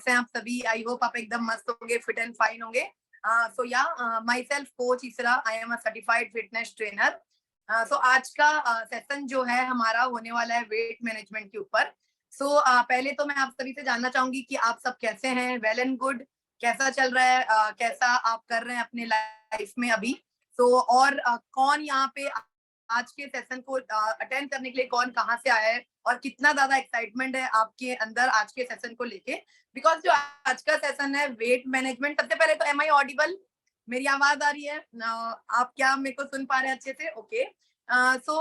कैसे हैं आप सभी? आई होप आप एकदम मस्त होंगे, फिट एंड फाइन होंगे। सो या my self coach Isra, I am a certified fitness trainer. So आज का सेशन जो है हमारा होने वाला है वेट मैनेजमेंट के ऊपर। सो पहले तो मैं आप सभी से जानना चाहूंगी कि आप सब कैसे हैं? Well and good. कैसा चल रहा है? कैसा आप कर रहे हैं अपने लाइफ में अभी? सो और कौन यहाँ पे आज के सेशन को अटेंड करने के लिए कौन कहाँ से आया है और कितना ज्यादा एक्साइटमेंट है आपके अंदर आज के सेशन को लेके? बिकॉज जो आज का सेशन है वेट मैनेजमेंट, सबसे पहले तो एम आई ऑडिबल? मेरी आवाज आ रही है? आप क्या मेरे को सुन पा रहे हैं अच्छे से? ओके। सो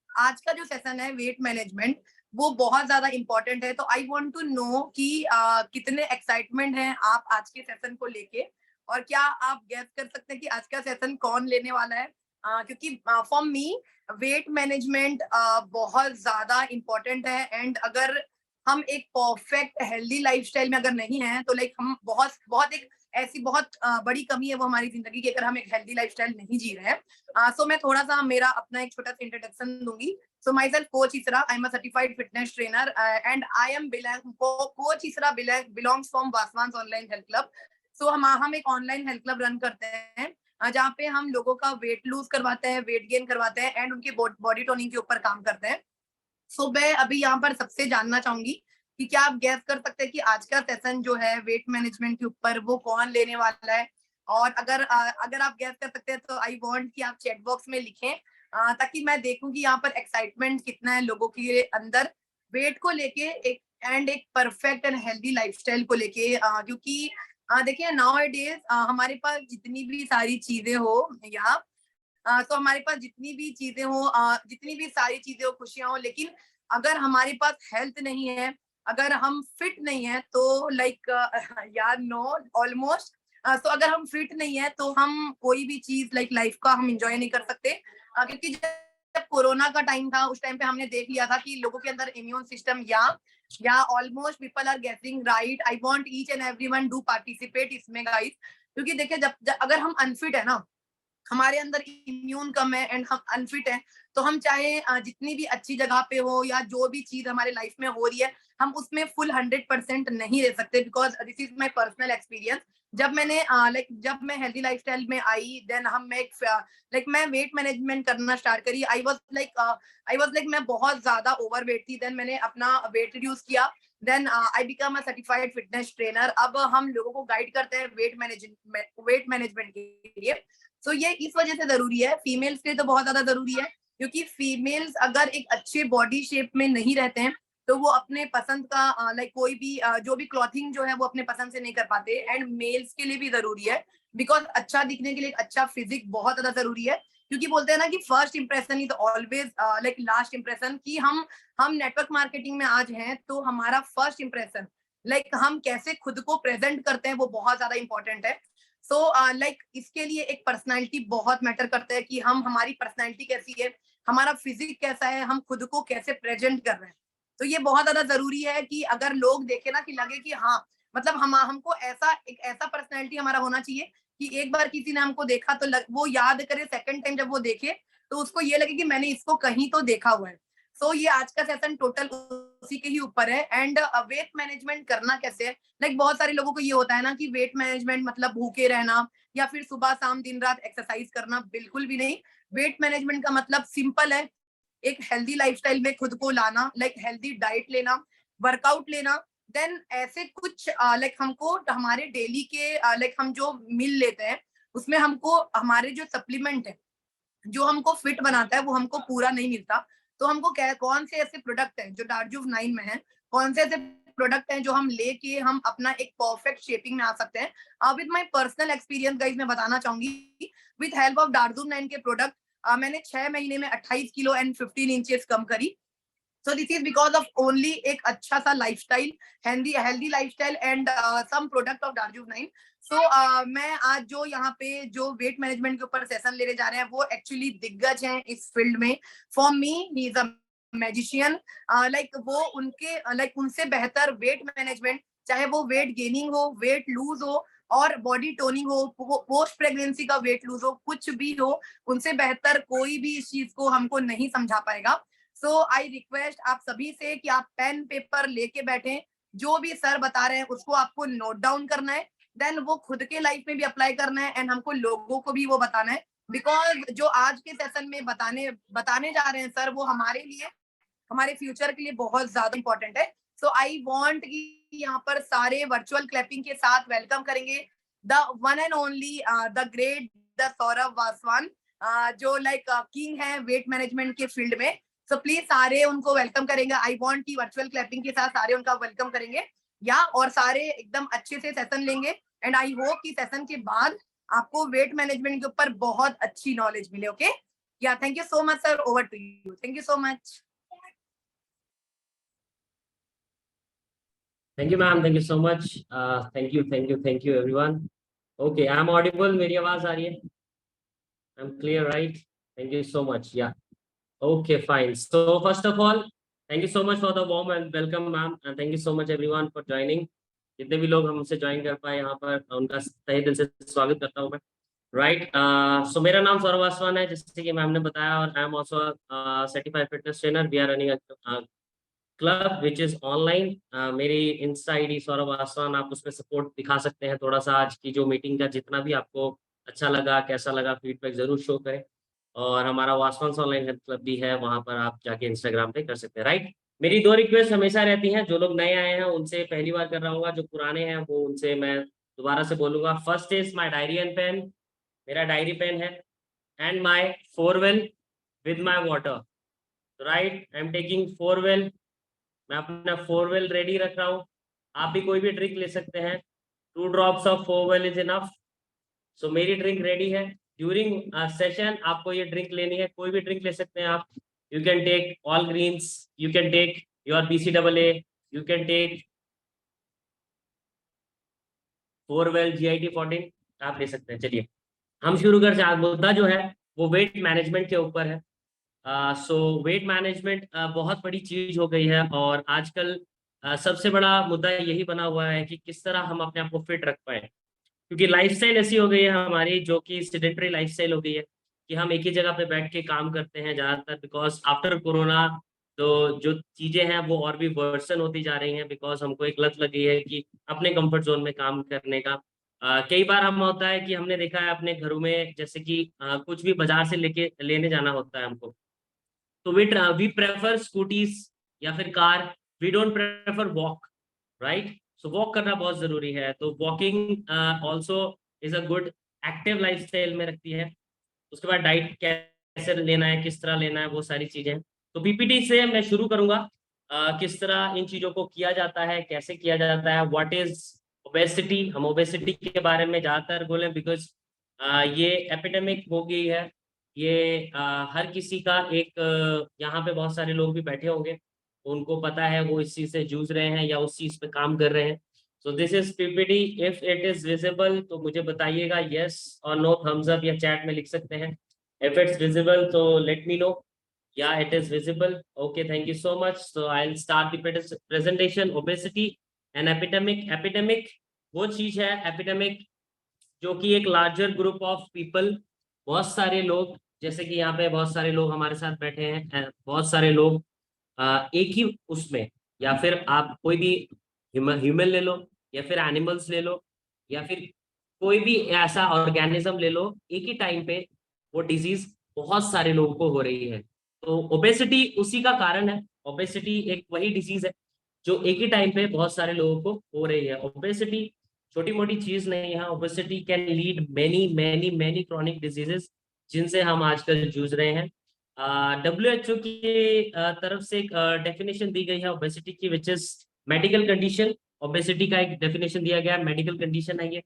आज का जो सेशन है वेट मैनेजमेंट, वो बहुत ज्यादा इंपॉर्टेंट है। तो आई वांट टू नो कि कितने एक्साइटमेंट हैं आप आज के सेशन को लेके, और क्या आप गेस कर सकते हैं कि आज का सेशन कौन लेने वाला है? क्योंकि फॉर मी वेट मैनेजमेंट बहुत ज्यादा इंपॉर्टेंट है। एंड अगर हम एक परफेक्ट हेल्दी लाइफस्टाइल में अगर नहीं है तो लाइक हम बहुत बहुत एक ऐसी बहुत बड़ी कमी है वो हमारी जिंदगी की, अगर हम एक हेल्दी लाइफस्टाइल नहीं जी रहे हैं। सो मैं थोड़ा सा मेरा अपना एक छोटा सा इंट्रोडक्शन दूंगी। So myself Coach Isra, I'm a certified fitness trainer, and I am Coach Isra belongs from Vaswans Online Health Club. So हम एक ऑनलाइन हेल्थ क्लब रन करते हैं जहाँ पे हम लोगों का वेट लूज करवाते हैं, वेट गेन करवाते हैं एंड उनकी बॉडी टोनिंग के ऊपर काम करते हैं। सो मैं अभी यहाँ पर सबसे जानना चाहूंगी कि क्या आप गैस कर सकते हैं कि आज का सेशन जो है वेट मैनेजमेंट के ऊपर वो कौन लेने वाला है? और अगर आप गैस कर सकते हैं तो आई वांट कि आप चैट बॉक्स में लिखें, ताकि मैं देखूं कि यहाँ पर एक्साइटमेंट कितना है लोगों के अंदर वेट को लेके, एक परफेक्ट एंड हेल्दी लाइफस्टाइल को लेके। क्योंकि देखिए नाउ डेज हमारे पास जितनी भी सारी चीजें हो या तो हमारे पास जितनी भी चीजें हो, जितनी भी सारी चीजें हो, खुशियां हो, लेकिन अगर हमारे पास हेल्थ नहीं है, अगर हम फिट नहीं है तो लाइक यार नो ऑलमोस्ट। तो अगर हम फिट नहीं है तो हम कोई भी चीज लाइक लाइफ का हम इंजॉय नहीं कर सकते। क्योंकि जब कोरोना का टाइम था उस टाइम पे हमने देख लिया था कि लोगों के अंदर इम्यून सिस्टम या almost people are getting right. I want each and everyone do participate इसमें गाइस। क्योंकि देखिए जब अगर हम अनफिट है ना, हमारे अंदर इम्यून कम है एंड हम अनफिट है, तो हम चाहे जितनी भी अच्छी जगह पे हो या जो भी चीज हमारे लाइफ में हो रही है, हम उसमें फुल 100% नहीं रह सकते। Because this is my personal experience. जब मैं हेल्दी लाइफस्टाइल में आई, देन मैं वेट मैनेजमेंट करना स्टार्ट करी। आई वॉज लाइक मैं बहुत ज्यादा ओवर वेट थी। देन मैंने अपना वेट रिड्यूस किया। Then I become a certified fitness trainer. अब हम लोगों को गाइड करते हैं वेट मैनेजमेंट के लिए। सो ये इस वजह से जरूरी है, फीमेल्स के लिए तो बहुत ज्यादा जरूरी है। क्योंकि फीमेल्स अगर एक अच्छे बॉडी शेप में नहीं रहते हैं तो वो अपने पसंद का कोई भी जो भी क्लॉथिंग जो है वो अपने पसंद से नहीं कर पाते। एंड मेल्स के लिए भी जरूरी है, बिकॉज अच्छा दिखने के लिए एक अच्छा फिजिक बहुत ज्यादा जरूरी है। क्योंकि बोलते हैं ना कि first impression is always like last impression. कि हम नेटवर्क मार्केटिंग में आज हैं तो हमारा फर्स्ट इंप्रेशन लाइक हम कैसे खुद को प्रेजेंट करते हैं वो बहुत ज्यादा इंपॉर्टेंट है। सो इसके लिए एक पर्सनालिटी बहुत मैटर करता है कि हमारी पर्सनालिटी कैसी है, हमारा फिजिक कैसा है, हम खुद को कैसे प्रेजेंट कर रहे हैं। तो ये बहुत ज्यादा जरूरी है कि अगर लोग देखे ना कि लगे कि हाँ, मतलब हमको एक ऐसा पर्सनैलिटी हमारा होना चाहिए कि एक बार किसी ने हमको देखा तो वो याद करे, सेकंड टाइम जब वो देखे तो उसको ये लगे कि मैंने इसको कहीं तो देखा हुआ है। सो ये आज का सेशन टोटल उसी के ही ऊपर है। एंड वेट मैनेजमेंट करना कैसे है? बहुत सारे लोगों को ये होता है ना कि वेट मैनेजमेंट मतलब भूखे रहना या फिर सुबह शाम दिन रात एक्सरसाइज करना। बिल्कुल भी नहीं। वेट मैनेजमेंट का मतलब सिंपल है, एक हेल्दी लाइफस्टाइल में खुद को लाना, हेल्दी डाइट लेना, वर्कआउट लेना। देन ऐसे कुछ हमको हमारे डेली के हम जो मील लेते हैं उसमें हमको हमारे जो सप्लीमेंट है जो हमको फिट बनाता है वो हमको पूरा नहीं मिलता। तो हमको कौन से ऐसे प्रोडक्ट हैं जो डार्जुव 9 में है, कौन से ऐसे प्रोडक्ट हैं जो हम लेके हम अपना एक परफेक्ट शेपिंग में आ सकते हैं। With my personal experience guys मैं बताना चाहूंगी, विद हेल्प ऑफ डार्जुव 9 के प्रोडक्ट मैंने 6 महीने में 28 किलो एंड 15 इंचेस कम करी। So this is because of only एक अच्छा सा lifestyle, healthy lifestyle and some product of डार्जुव 9। सो मैं आज जो यहाँ पे जो वेट मैनेजमेंट के ऊपर सेशन लेने जा रहे हैं वो एक्चुअली दिग्गज हैं इस फील्ड में। For me he is a magician. वो उनके उनसे बेहतर वेट मैनेजमेंट, चाहे वो वेट गेनिंग हो, वेट लूज हो और बॉडी टोनिंग हो, पोस्ट प्रेगनेंसी का वेट लूज हो, कुछ भी हो, उनसे बेहतर कोई भी इस चीज को हमको नहीं समझा पाएगा। सो आई रिक्वेस्ट आप सभी से कि आप पेन पेपर लेके बैठें, जो भी सर बता रहे हैं उसको आपको नोट डाउन करना है, देन वो खुद के लाइफ में भी अप्लाई करना है, एंड हमको लोगों को भी वो बताना है, बिकॉज जो आज के सेशन में बताने जा रहे हैं सर, वो हमारे लिए, हमारे फ्यूचर के लिए बहुत ज्यादा इंपॉर्टेंट है। सो आई वांट कि यहाँ पर सारे वर्चुअल क्लैपिंग के साथ वेलकम करेंगे the one and only the great the Saurabh Vaswani, जो लाइक किंग है वेट मैनेजमेंट के फील्ड में। सो प्लीज सारे उनको वेलकम करेंगे। आई वांट की वर्चुअल क्लैपिंग के साथ सारे उनका वेलकम करेंगे या, और सारे एकदम अच्छे से सेशन लेंगे, एंड आई होप कि सेशन के बाद आपको वेट मैनेजमेंट के ऊपर बहुत अच्छी नॉलेज मिले। Okay, yeah thank you so much sir, over to you, thank you so much. Thank you, ma'am. Thank you so much. Thank you, everyone. Okay, I'm audible. मेरी आवाज आ रही है? I'm clear, right? Thank you so much. Yeah. Okay, fine. So first of all, thank you so much for the warm welcome, ma'am, and thank you so much everyone for joining. जितने भी लोग हमसे join कर पाए यहाँ पर, उनका तहे दिल से स्वागत करता हूँ मैं। राइट, सो मेरा नाम सौरभ वासवान है, जैसे कि मैम ने बताया, और I am also certified fitness trainer. We are running club which is online. मेरी इंस्टा आईडी सौरभ वासवान, आप उसमें सपोर्ट दिखा सकते हैं थोड़ा सा। आज की जो मीटिंग का जितना भी आपको अच्छा लगा, कैसा लगा, फीडबैक जरूर शो करें। और हमारा वासवान ऑनलाइन हेल्थ क्लब भी है, वहां पर आप जाके इंस्टाग्राम पे कर सकते हैं। राइट, मेरी दो रिक्वेस्ट हमेशा रहती हैं, जो लोग नए आए हैं उनसे पहली बार कर रहा हूँ, जो पुराने हैं वो उनसे मैं दोबारा से बोलूंगा। First is my diary and pen, मेरा डायरी पेन है, एंड माई फोरवेल with my water. Right, I am taking फोरवेल, मैं अपना फोरवेल रेडी रख रहा हूँ। आप भी कोई भी ड्रिंक ले सकते हैं, 2 drops of four wheel is enough. सो मेरी ड्रिंक रेडी है। ड्यूरिंग सेशन आपको ये ड्रिंक लेनी है, कोई भी ड्रिंक ले सकते हैं आप। You can take all greens, you can take your BCAA, you can take फोरवेल GIT14, आप ले सकते हैं। चलिए हम शुरू कर से। आज मुद्दा जो है वो वेट मैनेजमेंट के ऊपर है। सो वेट मैनेजमेंट बहुत बड़ी चीज हो गई है, और आजकल सबसे बड़ा मुद्दा यही बना हुआ है कि किस तरह हम अपने आप को फिट रख पाए, क्योंकि लाइफस्टाइल ऐसी हो गई है हमारी, जो कि सेडेंटरी लाइफस्टाइल हो गई है, कि हम एक ही जगह पे बैठ के काम करते हैं ज़्यादातर। बिकॉज आफ्टर कोरोना तो जो चीज़ें हैं वो और भी वर्सन होती जा रही हैं, बिकॉज हमको एक लत लगी है कि अपने कंफर्ट जोन में काम करने का। कई बार हम होता है कि हमने देखा है अपने घरों में, जैसे कि कुछ भी बाजार से लेने जाना होता है हमको, तो वी प्रेफर स्कूटीज या फिर car, we don't prefer walk. Right, so walk करना बहुत जरूरी है। तो walking also is a good active lifestyle में रखती है। उसके बाद डाइट कैसे लेना है, किस तरह लेना है, वो सारी चीजें। तो PPT से मैं शुरू करूंगा, किस तरह इन चीजों को किया जाता है, कैसे किया जाता है, व्हाट इज ओबेसिटी। हम ओबेसिटी के बारे में ज्यादातर बोले, बिकॉज ये एपिडेमिक हो गई है। ये हर किसी का एक यहाँ पे बहुत सारे लोग भी बैठे होंगे, उनको पता है, वो इस चीज से जूझ रहे हैं या उस चीज पे काम कर रहे हैं। सो this is PPT, if it is visible तो मुझे बताइएगा यस और नो, थम्स अप या चैट में लिख सकते हैं। इफ इट्स विजिबल तो लेट मी नो। या it is visible, okay, thank you so much. So I will start the presentation. Obesity and epidemic. Epidemic वो चीज है, एपिडेमिक जो कि एक लार्जर ग्रुप ऑफ पीपल, बहुत सारे लोग, जैसे कि यहाँ पे बहुत सारे लोग हमारे साथ बैठे हैं, बहुत सारे लोग एक ही उसमें, या फिर आप कोई भी ह्यूमन ले लो, या फिर एनिमल्स ले लो, या फिर कोई भी ऐसा ऑर्गेनिज्म ले लो, एक ही टाइम पे वो डिजीज बहुत सारे लोगों को हो रही है। तो ओबेसिटी उसी का कारण है। ओबेसिटी एक वही डिजीज है जो एक ही टाइम पे बहुत सारे लोगों को हो रही है। ओबेसिटी छोटी मोटी चीज नहीं है। Obesity can lead many many many chronic diseases, जिनसे हम आजकल जूझ रहे हैं। WHO की तरफ से एक डेफिनेशन दी गई है ओबेसिटी की, which is medical condition. Obesity का एक डेफिनेशन दिया गया है, मेडिकल कंडीशन है ये,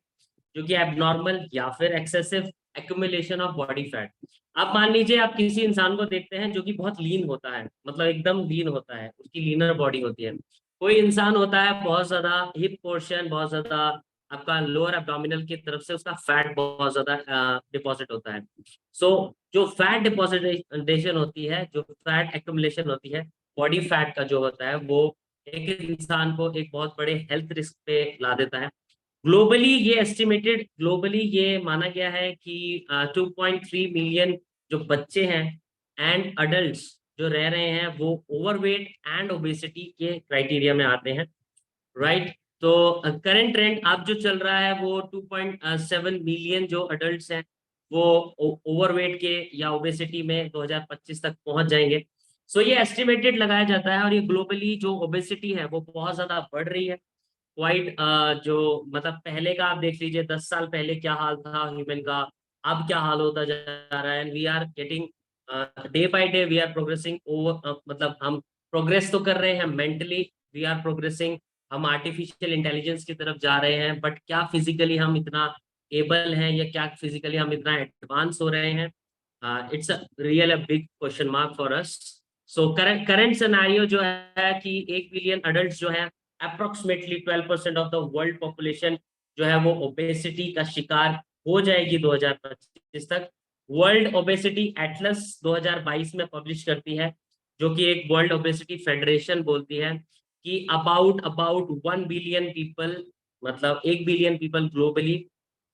जो कि एबनॉर्मल या फिर excessive accumulation of body fat. आप मान लीजिए, आप किसी इंसान को देखते हैं जो कि बहुत लीन होता है, मतलब एकदम लीन होता है, उसकी लीनर बॉडी होती है। कोई इंसान होता है बहुत ज्यादा हिप पोर्शन, बहुत ज्यादा आपका लोअर एब्डोमिनल की तरफ से उसका फैट बहुत ज्यादा डिपॉजिट होता है। सो जो फैट डिपॉजिटेशन होती है, जो फैट एक्यूमुलेशन होती है, बॉडी फैट का जो होता है, वो एक इंसान को एक बहुत बड़े हेल्थ रिस्क पे ला देता है। ग्लोबली ये माना गया है कि 2.3 मिलियन जो बच्चे हैं एंड अडल्ट्स जो रह रहे हैं, वो ओवरवेट एंड ओबेसिटी के क्राइटेरिया में आते हैं। राइट। तो करंट ट्रेंड अब जो चल रहा है वो 2.7 मिलियन जो अडल्ट्स हैं वो ओवरवेट के या ओबेसिटी में 2025 तक पहुंच जाएंगे। सो ये एस्टिमेटेड लगाया जाता है, और ये ग्लोबली जो ओबेसिटी है वो बहुत ज्यादा बढ़ रही है। क्वाइट जो मतलब पहले का आप देख लीजिए, 10 साल पहले क्या हाल था ह्यूमन का, अब क्या हाल होता जा रहा है। And we are getting day by day we are progressing over, मतलब हम प्रोग्रेस तो कर रहे हैं मेंटली, वी आर प्रोग्रेसिंग, हम आर्टिफिशियल इंटेलिजेंस की तरफ जा रहे हैं, बट क्या फिजिकली हम इतना एबल हैं या क्या फिजिकली हम इतना एडवांस हो रहे हैं, it's a real a big question mark for us. So current scenario जो है कि 1 बिलियन अडल्ट जो है, approximately 12% of the world population जो है वो ओबेसिटी का शिकार हो जाएगी 2025 तक। वर्ल्ड ओबेसिटी एटलस 2022 में पब्लिश करती है, जो कि एक वर्ल्ड ओबेसिटी फेडरेशन बोलती है कि अबाउट अबाउट 1 बिलियन पीपल, मतलब 1 बिलियन पीपल ग्लोबली,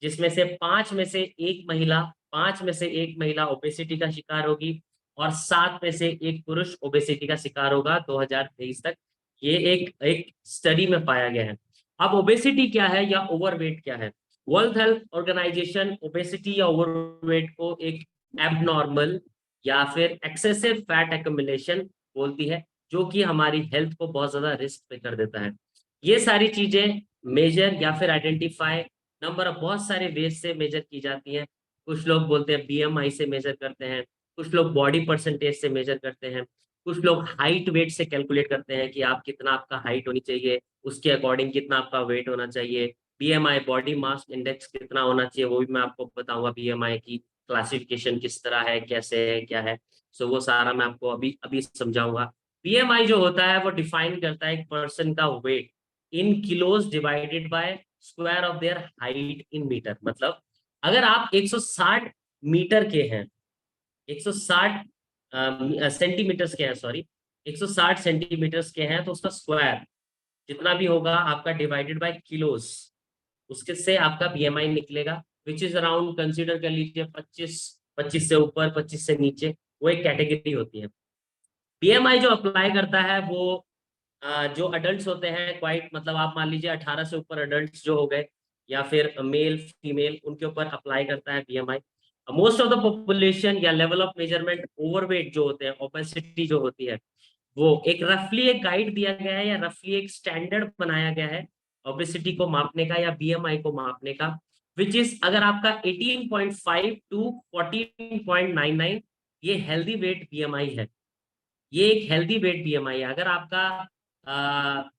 जिसमें से 5 में से 1 महिला ओबेसिटी का शिकार होगी, और 7 में से 1 पुरुष ओबेसिटी का शिकार होगा 2023 तक। ये एक एक स्टडी में पाया गया है। अब ओबेसिटी क्या है या ओवरवेट क्या है? वर्ल्ड हेल्थ ऑर्गेनाइजेशन ओबेसिटी या ओवरवेट को एक एबनॉर्मल या फिर एक्सेसिव फैट एक्युमुलेशन बोलती है, जो कि हमारी हेल्थ को बहुत ज्यादा रिस्क पे कर देता है। ये सारी चीजें मेजर या फिर आइडेंटिफाई नंबर ऑफ बहुत सारे वेज से मेजर की जाती हैं। कुछ लोग बोलते हैं बीएमआई से मेजर करते हैं, कुछ लोग बॉडी परसेंटेज से मेजर करते हैं, कुछ लोग हाइट वेट से कैलकुलेट करते हैं कि आप कितना आपका हाइट होनी चाहिए, उसके अकॉर्डिंग कितना आपका वेट होना चाहिए। बीएमआई बॉडी मास इंडेक्स कितना होना चाहिए वो भी मैं आपको बताऊंगा, बीएमआई की क्लासिफिकेशन किस तरह है, कैसे है, क्या है। सो वो सारा मैं आपको अभी अभी समझाऊंगा। बीएमआई जो होता है वो डिफाइन करता है एक पर्सन का weight in kilos divided by square of their height in metre. मतलब अगर आप 160 मीटर के हैं, 160 सेंटीमीटर्स के हैं, सॉरी 160 सेंटीमीटर्स के हैं, तो उसका स्क्वायर जितना भी होगा आपका डिवाइडेड बाय किलोस, उसके से आपका बीएमआई निकलेगा, विच इज अराउंड, कंसीडर कर लीजिए 25, 25 से ऊपर 25 से नीचे, वो एक कैटेगरी होती है। बीएमआई जो अप्लाई करता है वो जो अडल्ट होते हैं क्वाइट, मतलब आप मान लीजिए 18 से ऊपर अडल्ट जो हो गए या फिर मेल फीमेल, उनके ऊपर अप्लाई करता है BMI. Most of the population या लेवल ऑफ मेजरमेंट ओवरवेट जो होते हैं, ओबेसिटी जो होती है, वो एक रफली एक गाइड दिया गया है या रफली एक स्टैंडर्ड बनाया गया है ओबेसिटी को मापने का या बीएमआई को मापने का, विच इज अगर आपका 18.5 टू 14.99, ये हेल्दी वेट बीएमआई है। ये एक हेल्दी वेट बीएमआई है। अगर आपका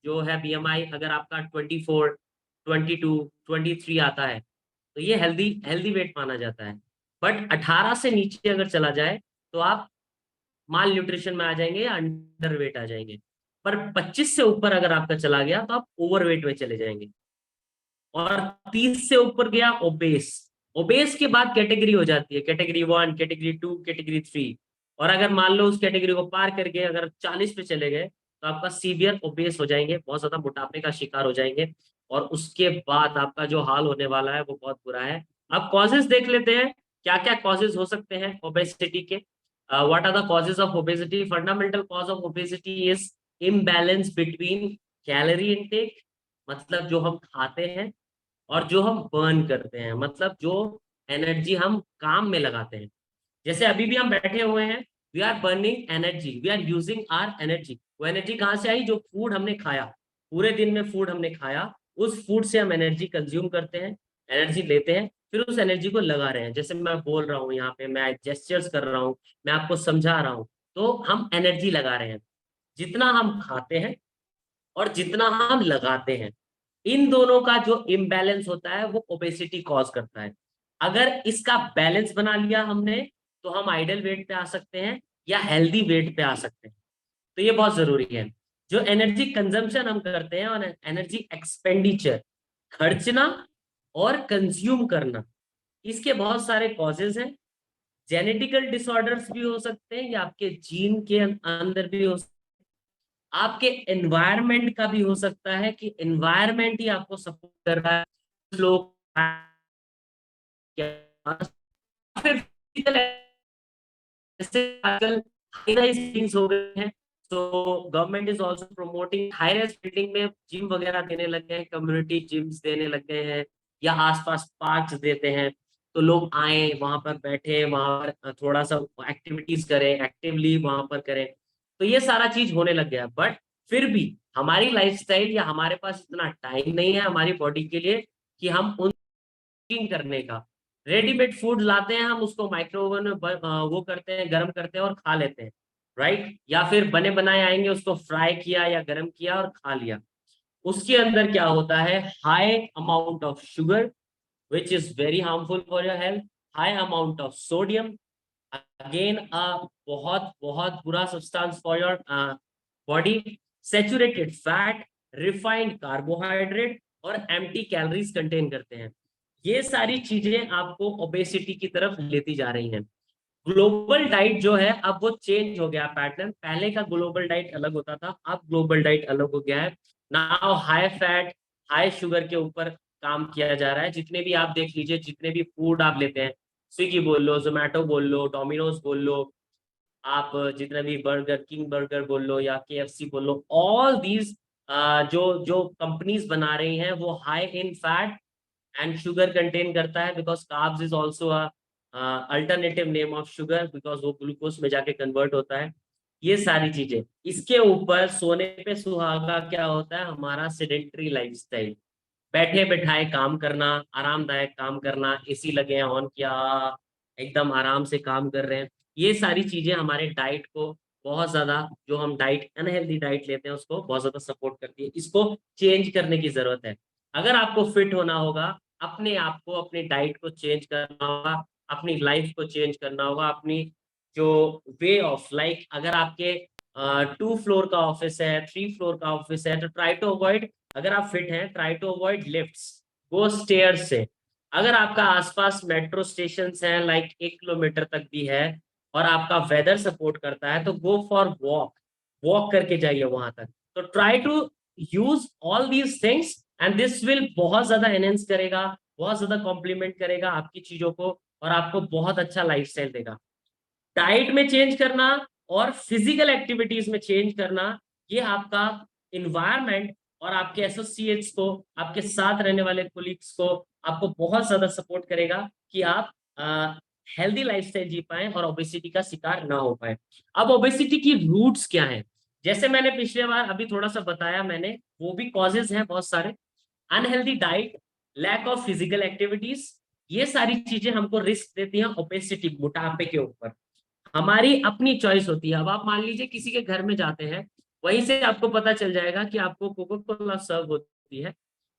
जो है बीएमआई अगर आपका 24, 22, 23 आता है, तो ये हेल्दी हेल्दी वेट माना जाता है। बट 18 से नीचे अगर चला जाए तो आप माल न्यूट्रिशन में आ जाएंगे या अंडर वेट आ जाएंगे। पर 25 से ऊपर अगर आपका चला गया तो आप ओवर वेट में चले जाएंगे। और 30 से ऊपर गया ओबेस, ओबेस के बाद कैटेगरी हो जाती है कैटेगरी 1, कैटेगरी 2, कैटेगरी 3। और अगर मान लो उस कैटेगरी को पार करके अगर 40 पे चले गए तो आपका सीवियर ओबेस हो जाएंगे, बहुत ज्यादा मोटापे का शिकार हो जाएंगे, और उसके बाद आपका जो हाल होने वाला है वो बहुत बुरा है। अब कॉजेज देख लेते हैं, क्या क्या कॉजेज हो सकते हैं ओबेसिटी के। What are the causes of obesity? Fundamental cause of obesity is imbalance between calorie intake, मतलब जो हम खाते हैं, और जो हम बर्न करते हैं, मतलब जो एनर्जी हम काम में लगाते हैं। जैसे अभी भी हम बैठे हुए हैं, we are burning energy, we are using our energy. वो एनर्जी कहाँ से आई? जो फूड हमने खाया, पूरे दिन में फूड हमने खाया, उस फूड से हम एनर्जी कंज्यूम करते हैं, एनर्जी लेते हैं, फिर उस एनर्जी को लगा रहे हैं। जैसे मैं बोल रहा हूँ यहाँ पे, मैं जेस्चर्स कर रहा हूँ, मैं आपको समझा रहा हूँ, तो हम एनर्जी लगा रहे हैं। जितना हम खाते हैं और जितना हम लगाते हैं, इन दोनों का जो इम्बैलेंस होता है वो ओबेसिटी कॉज करता है। अगर इसका बैलेंस बना लिया हमने तो हम आइडल वेट पे आ सकते हैं या हेल्दी वेट पे आ सकते हैं। तो ये बहुत जरूरी है। जो एनर्जी कंजम्पशन हम करते हैं और एनर्जी एक्सपेंडिचर, खर्चना और कंज्यूम करना, इसके बहुत सारे कॉजेज हैं। जेनेटिकल डिसऑर्डर्स भी हो सकते हैं या आपके जीन के अंदर भी हो, आपके एनवायरनमेंट का भी हो सकता है कि एनवायरनमेंट ही आपको सपोर्ट कर रहा है। कुछ लोग फिर physical, जैसे आजकल हाई राइज बिल्डिंग्स हो गए हैं, so government is also promoting, high rise building में जिम वगैरह देने लग गए हैं, कम्युनिटी जिम्स देने लग गए हैं, या आसपास पार्क्स देते हैं, तो लोग आए वहां पर बैठे, वहां पर थोड़ा सा एक्टिविटीज करें, एक्टिवली वहां पर करें। तो ये सारा चीज होने लग गया। बट फिर भी हमारी लाइफस्टाइल या हमारे पास इतना टाइम नहीं है हमारी बॉडी के लिए कि हम उन कुकिंग करने का, रेडीमेड फूड लाते हैं, हम उसको माइक्रोवेव में वो करते हैं, गर्म करते हैं और खा लेते हैं, राइट। या फिर बने बनाए आएंगे, उसको फ्राई किया या गर्म किया और खा लिया। उसके अंदर क्या होता है, high amount of sugar which is very harmful for your health, high amount of sodium, again बहुत बहुत बुरा substance for your body, saturated fat, refined carbohydrate और एम्प्टी कैलोरीज कंटेन करते हैं। ये सारी चीजें आपको ओबेसिटी की तरफ लेती जा रही हैं। ग्लोबल डाइट जो है अब वो चेंज हो गया पैटर्न, पहले का ग्लोबल डाइट अलग होता था, अब ग्लोबल डाइट अलग हो गया है। Now high fat high sugar के ऊपर काम किया जा रहा है। जितने भी आप देख लीजिए, जितने भी फूड आप लेते हैं, स्विगी बोल लो, जोमेटो बोल लो, डोमिनोज बोल लो, आप जितने भी बर्गर, किंग बर्गर बोल लो या केएफसी बोल लो, ऑल दीज जो जो कंपनीज बना रही हैं वो high in fat and sugar contain करता है, because carbs is also alternative name of sugar, because वो ग्लूकोज में जाके कन्वर्ट होता है। ये सारी चीजें, इसके ऊपर सोने पे सुहागा क्या होता है, हमारा सेडेंटरी लाइफस्टाइल, बैठे बैठाए काम करना, आरामदायक काम करना, एसी लगे हैं ऑन किया, एकदम आराम से काम कर रहे हैं। ये सारी चीजें हमारे डाइट को बहुत ज्यादा, जो हम डाइट अनहेल्दी डाइट लेते हैं उसको बहुत ज्यादा सपोर्ट करती है। इसको चेंज करने की जरूरत है। अगर आपको फिट होना होगा, अपने आप को, अपनी डाइट को चेंज करना होगा, अपनी लाइफ को चेंज करना होगा, अपनी जो वे ऑफ लाइक, अगर आपके 2 फ्लोर का ऑफिस है, 3 फ्लोर का ऑफिस है, तो ट्राई टू अवॉइड, अगर आप फिट हैं try to avoid lifts, go stairs से। अगर आपका आसपास मेट्रो स्टेशन हैं, लाइक 1 किलोमीटर तक भी है, और आपका वेदर सपोर्ट करता है, तो गो फॉर वॉक, वॉक करके जाइए वहां तक। तो try to use all these things and this will बहुत ज्यादा एनहेंस करेगा, बहुत ज्यादा कॉम्प्लीमेंट करेगा आपकी चीजों को, और आपको बहुत अच्छा लाइफस्टाइल देगा। डाइट में चेंज करना और फिजिकल एक्टिविटीज में चेंज करना, ये आपका इन्वायरमेंट और आपके एसोसिएट्स को, आपके साथ रहने वाले कोलिग्स को, आपको बहुत ज्यादा सपोर्ट करेगा कि आप हेल्दी लाइफस्टाइल जी पाए और ओबेसिटी का शिकार ना हो पाए। अब ओबेसिटी की रूट्स क्या हैं, जैसे मैंने पिछले बार अभी थोड़ा सा बताया मैंने, वो भी कॉजेज हैं बहुत सारे। Unhealthy diet, lack of physical activities, ये सारी चीजें हमको रिस्क देती हैं ओबेसिटी, मोटापे के ऊपर। हमारी अपनी चॉइस होती है। अब आप मान लीजिए किसी के घर में जाते हैं, वहीं से आपको पता चल जाएगा कि आपको कोको कोला सर्व होती है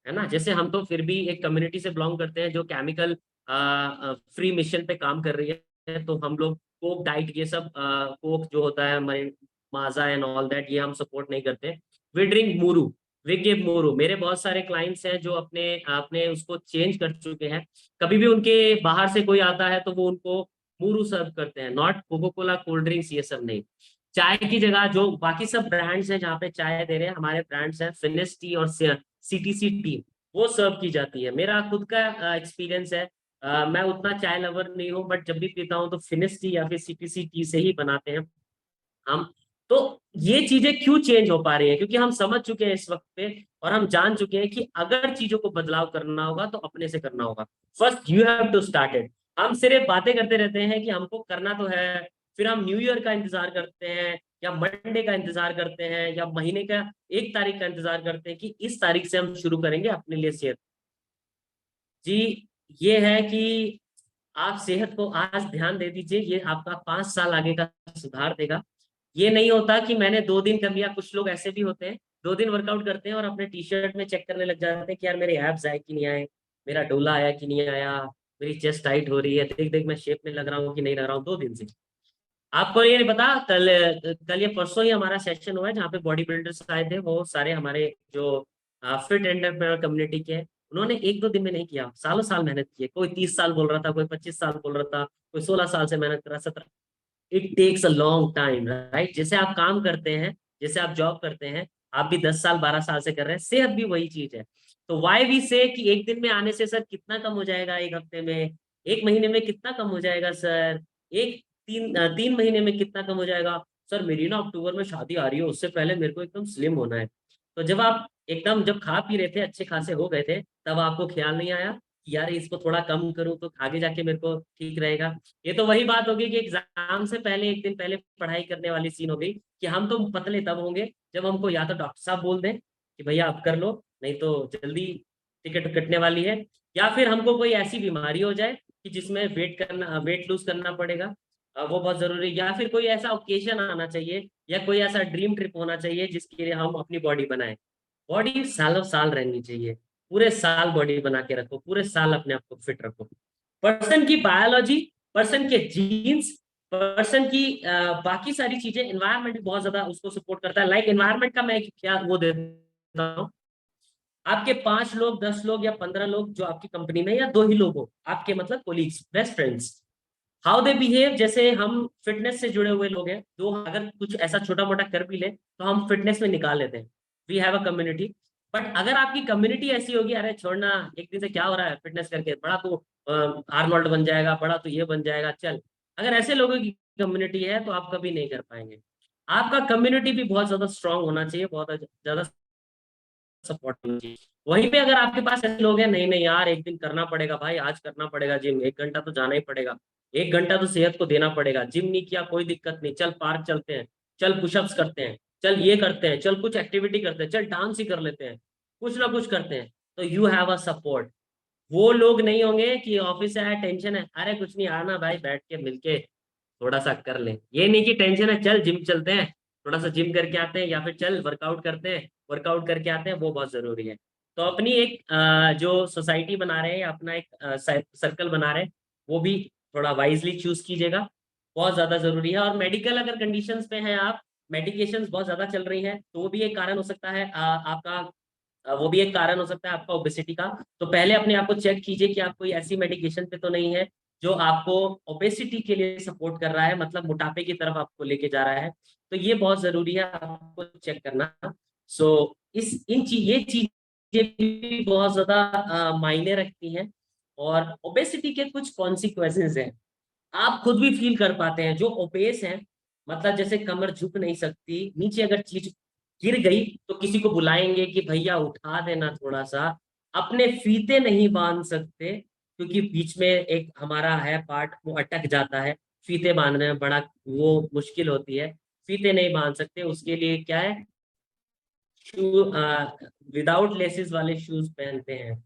ना। जैसे हम तो फिर भी एक कम्युनिटी से बिलोंग करते हैं जो केमिकल फ्री मिशन पे काम कर रही है, तो हम लोग कोक डाइट, ये सब कोक जो होता है, माजा एंड ऑल दैट, ये हम सपोर्ट नहीं करते। वी ड्रिंक मूरू, वी गिव मूरू। मेरे बहुत सारे क्लाइंट्स हैं जो अपने अपने उसको चेंज कर चुके हैं। कभी भी उनके बाहर से कोई आता है तो वो उनको मूरू सर्व करते हैं, not Coca Cola, cold drinks, ये सब नहीं। चाय की जगह जो बाकी सब ब्रांड्स हैं जहाँ पे चाय दे रहे हैं, हमारे ब्रांड्स हैं फिनिश टी और सीटीसी टी, वो सर्व की जाती है। मेरा खुद का एक्सपीरियंस है, मैं उतना चाय लवर नहीं हूँ, बट जब भी पीता हूँ तो फिनिश टी या फिर सीटीसी टी से ही बनाते हैं हम। तो ये चीजें क्यों चेंज हो पा रही है, क्योंकि हम समझ चुके हैं इस वक्त पे, और हम जान चुके हैं कि अगर चीजों को बदलाव करना होगा तो अपने से करना होगा। First you have to start it. हम सिर्फ बातें करते रहते हैं कि हमको करना तो है, फिर हम न्यू ईयर का इंतजार करते हैं, या मंडे का इंतजार करते हैं, या महीने का 1 तारीख का इंतजार करते हैं कि इस तारीख से हम शुरू करेंगे अपने लिए सेहत। जी, ये है कि आप सेहत को आज ध्यान दे दीजिए, ये आपका 5 साल आगे का सुधार देगा। ये नहीं होता कि मैंने 2 दिन कर लिया, कुछ लोग ऐसे भी होते हैं 2 दिन वर्कआउट करते हैं और अपने टी शर्ट में चेक करने लग जाते हैं कि यार मेरे एब्स आए कि नहीं आए, मेरा डोला आया कि नहीं आया, मेरी चेस्ट टाइट हो रही है, देख देख मैं शेप में लग रहा हूँ कि नहीं लग रहा हूँ 2 दिन से। आपको ये नहीं पता, कल कल ये परसों ही हमारा सेशन हुआ है जहाँ पे बॉडी बिल्डर्स आए थे, वो सारे हमारे जो फिट एंटरप्रेन्योर कम्युनिटी के हैं, उन्होंने 1-2 दिन में नहीं किया, सालों साल मेहनत की है। कोई 30 साल बोल रहा था, कोई 25 साल बोल रहा था, कोई 16 साल से मेहनत कर रहा, 17। It takes a long time, right. जैसे आप काम करते हैं, जैसे आप जॉब करते हैं, आप भी 10 साल 12 साल से कर रहे हैं, सेहत भी वही चीज है। तो वाई वी से कि एक दिन में आने से सर कितना कम हो जाएगा, एक हफ्ते में, 1 महीने में कितना कम हो जाएगा सर, 3 महीने में कितना कम हो जाएगा। सर मेरी ना अक्टूबर में शादी आ रही है, उससे पहले मेरे को एकदम स्लिम होना है। तो जब आप एकदम जब खा पी रहे थे, अच्छे खासे हो गए थे, तब आपको ख्याल नहीं आया कि यार इसको थोड़ा कम करूं तो आगे जाके मेरे को ठीक रहेगा। ये तो वही बात होगी कि एग्जाम से पहले एक दिन पहले पढ़ाई करने वाली सीन हो गई कि हम तो पतले तब होंगे जब हमको या तो डॉक्टर साहब बोल दें कि भैया अब कर लो, नहीं तो जल्दी टिकट कटने वाली है, या फिर हमको कोई ऐसी बीमारी हो जाए कि जिसमें वेट लूज करना पड़ेगा। वो बहुत जरूरी है। या फिर कोई ऐसा ओकेजन आना चाहिए या कोई ऐसा ड्रीम ट्रिप होना चाहिए जिसके लिए हम अपनी बॉडी बनाएं। बॉडी सालों साल रहनी चाहिए, पूरे साल बॉडी बना के रखो, पूरे साल अपने आप को फिट रखो। पर्सन की बायोलॉजी, पर्सन के जीन्स, पर्सन की बाकी सारी चीजें, एनवायरनमेंट भी बहुत ज्यादा उसको सपोर्ट करता है। लाइक एनवायरनमेंट का मैं क्या वो देता हूँ, आपके 5 लोग, 10 लोग या 15 लोग जो आपकी कंपनी में, या 2 ही लोग हो आपके, मतलब colleagues, best friends, how they behave. जैसे हम फिटनेस से जुड़े हुए लोग हैं, दो अगर कुछ ऐसा छोटा मोटा कर भी ले तो हम फिटनेस में निकाल लेते हैं, we have a community. But अगर आपकी कम्युनिटी ऐसी होगी, अरे छोड़ना एक दिन से क्या हो रहा है, फिटनेस करके बड़ा तो आर्नोल्ड बन जाएगा, बड़ा तो ये बन जाएगा, चल, अगर ऐसे लोगों की कम्युनिटी है तो आप कभी नहीं कर पाएंगे। आपका कम्युनिटी भी बहुत ज्यादा स्ट्रांग होना चाहिए, बहुत ज्यादा सपोर्ट होना चाहिए। वहीं पे अगर आपके पास ऐसे लोग हैं, नहीं नहीं यार एक दिन करना पड़ेगा भाई, आज करना पड़ेगा जिम, 1 घंटा तो जाना ही पड़ेगा, 1 घंटा तो सेहत को देना पड़ेगा, जिम नहीं किया कोई दिक्कत नहीं, चल पार्क चलते हैं, चल पुशअप्स करते हैं, चल ये करते हैं, चल कुछ एक्टिविटी करते हैं, चल डांस ही कर लेते हैं, कुछ ना कुछ करते हैं, तो यू हैव अ सपोर्ट। वो लोग नहीं होंगे कि ऑफिस से आया टेंशन है, अरे कुछ नहीं, आना भाई बैठ के मिलके थोड़ा सा कर ले, ये नहीं कि टेंशन है चल जिम चलते हैं, थोड़ा सा जिम करके आते हैं, या फिर चल वर्कआउट करते हैं, वर्कआउट करके आते हैं, वो बहुत जरूरी है। तो अपनी एक जो सोसाइटी बना रहे हैं, अपना एक सर्कल बना रहे हैं, वो भी थोड़ा वाइजली चूज कीजिएगा, बहुत ज्यादा जरूरी है। और मेडिकल अगर कंडीशंस पे हैं आप, मेडिकेशंस बहुत ज्यादा चल रही हैं, तो वो भी एक कारण हो सकता है आपका, वो भी एक कारण हो सकता है आपका ओबेसिटी का। तो पहले अपने आप को चेक कीजिए कि आप कोई ऐसी मेडिकेशन पे तो नहीं है जो आपको ओबेसिटी के लिए सपोर्ट कर रहा है, मतलब मोटापे की तरफ आपको लेके जा रहा है। तो ये बहुत जरूरी है आपको चेक करना। सो ये चीजें भी बहुत ज्यादा मायने रखती हैं। और ओबेसिटी के कुछ कॉन्सिक्वेंसेज हैं, आप खुद भी फील कर पाते हैं। जो ओबेस हैं, मतलब जैसे कमर झुक नहीं सकती, नीचे अगर चीज गिर गई तो किसी को बुलाएंगे कि भैया उठा देना थोड़ा सा, अपने फीते नहीं बांध सकते क्योंकि बीच में एक हमारा है पार्ट वो अटक जाता है, फीते बांधने में बड़ा वो मुश्किल होती है, फीते नहीं बांध सकते, उसके लिए क्या है, शू विदाउट लेसेस वाले शूज पहनते हैं।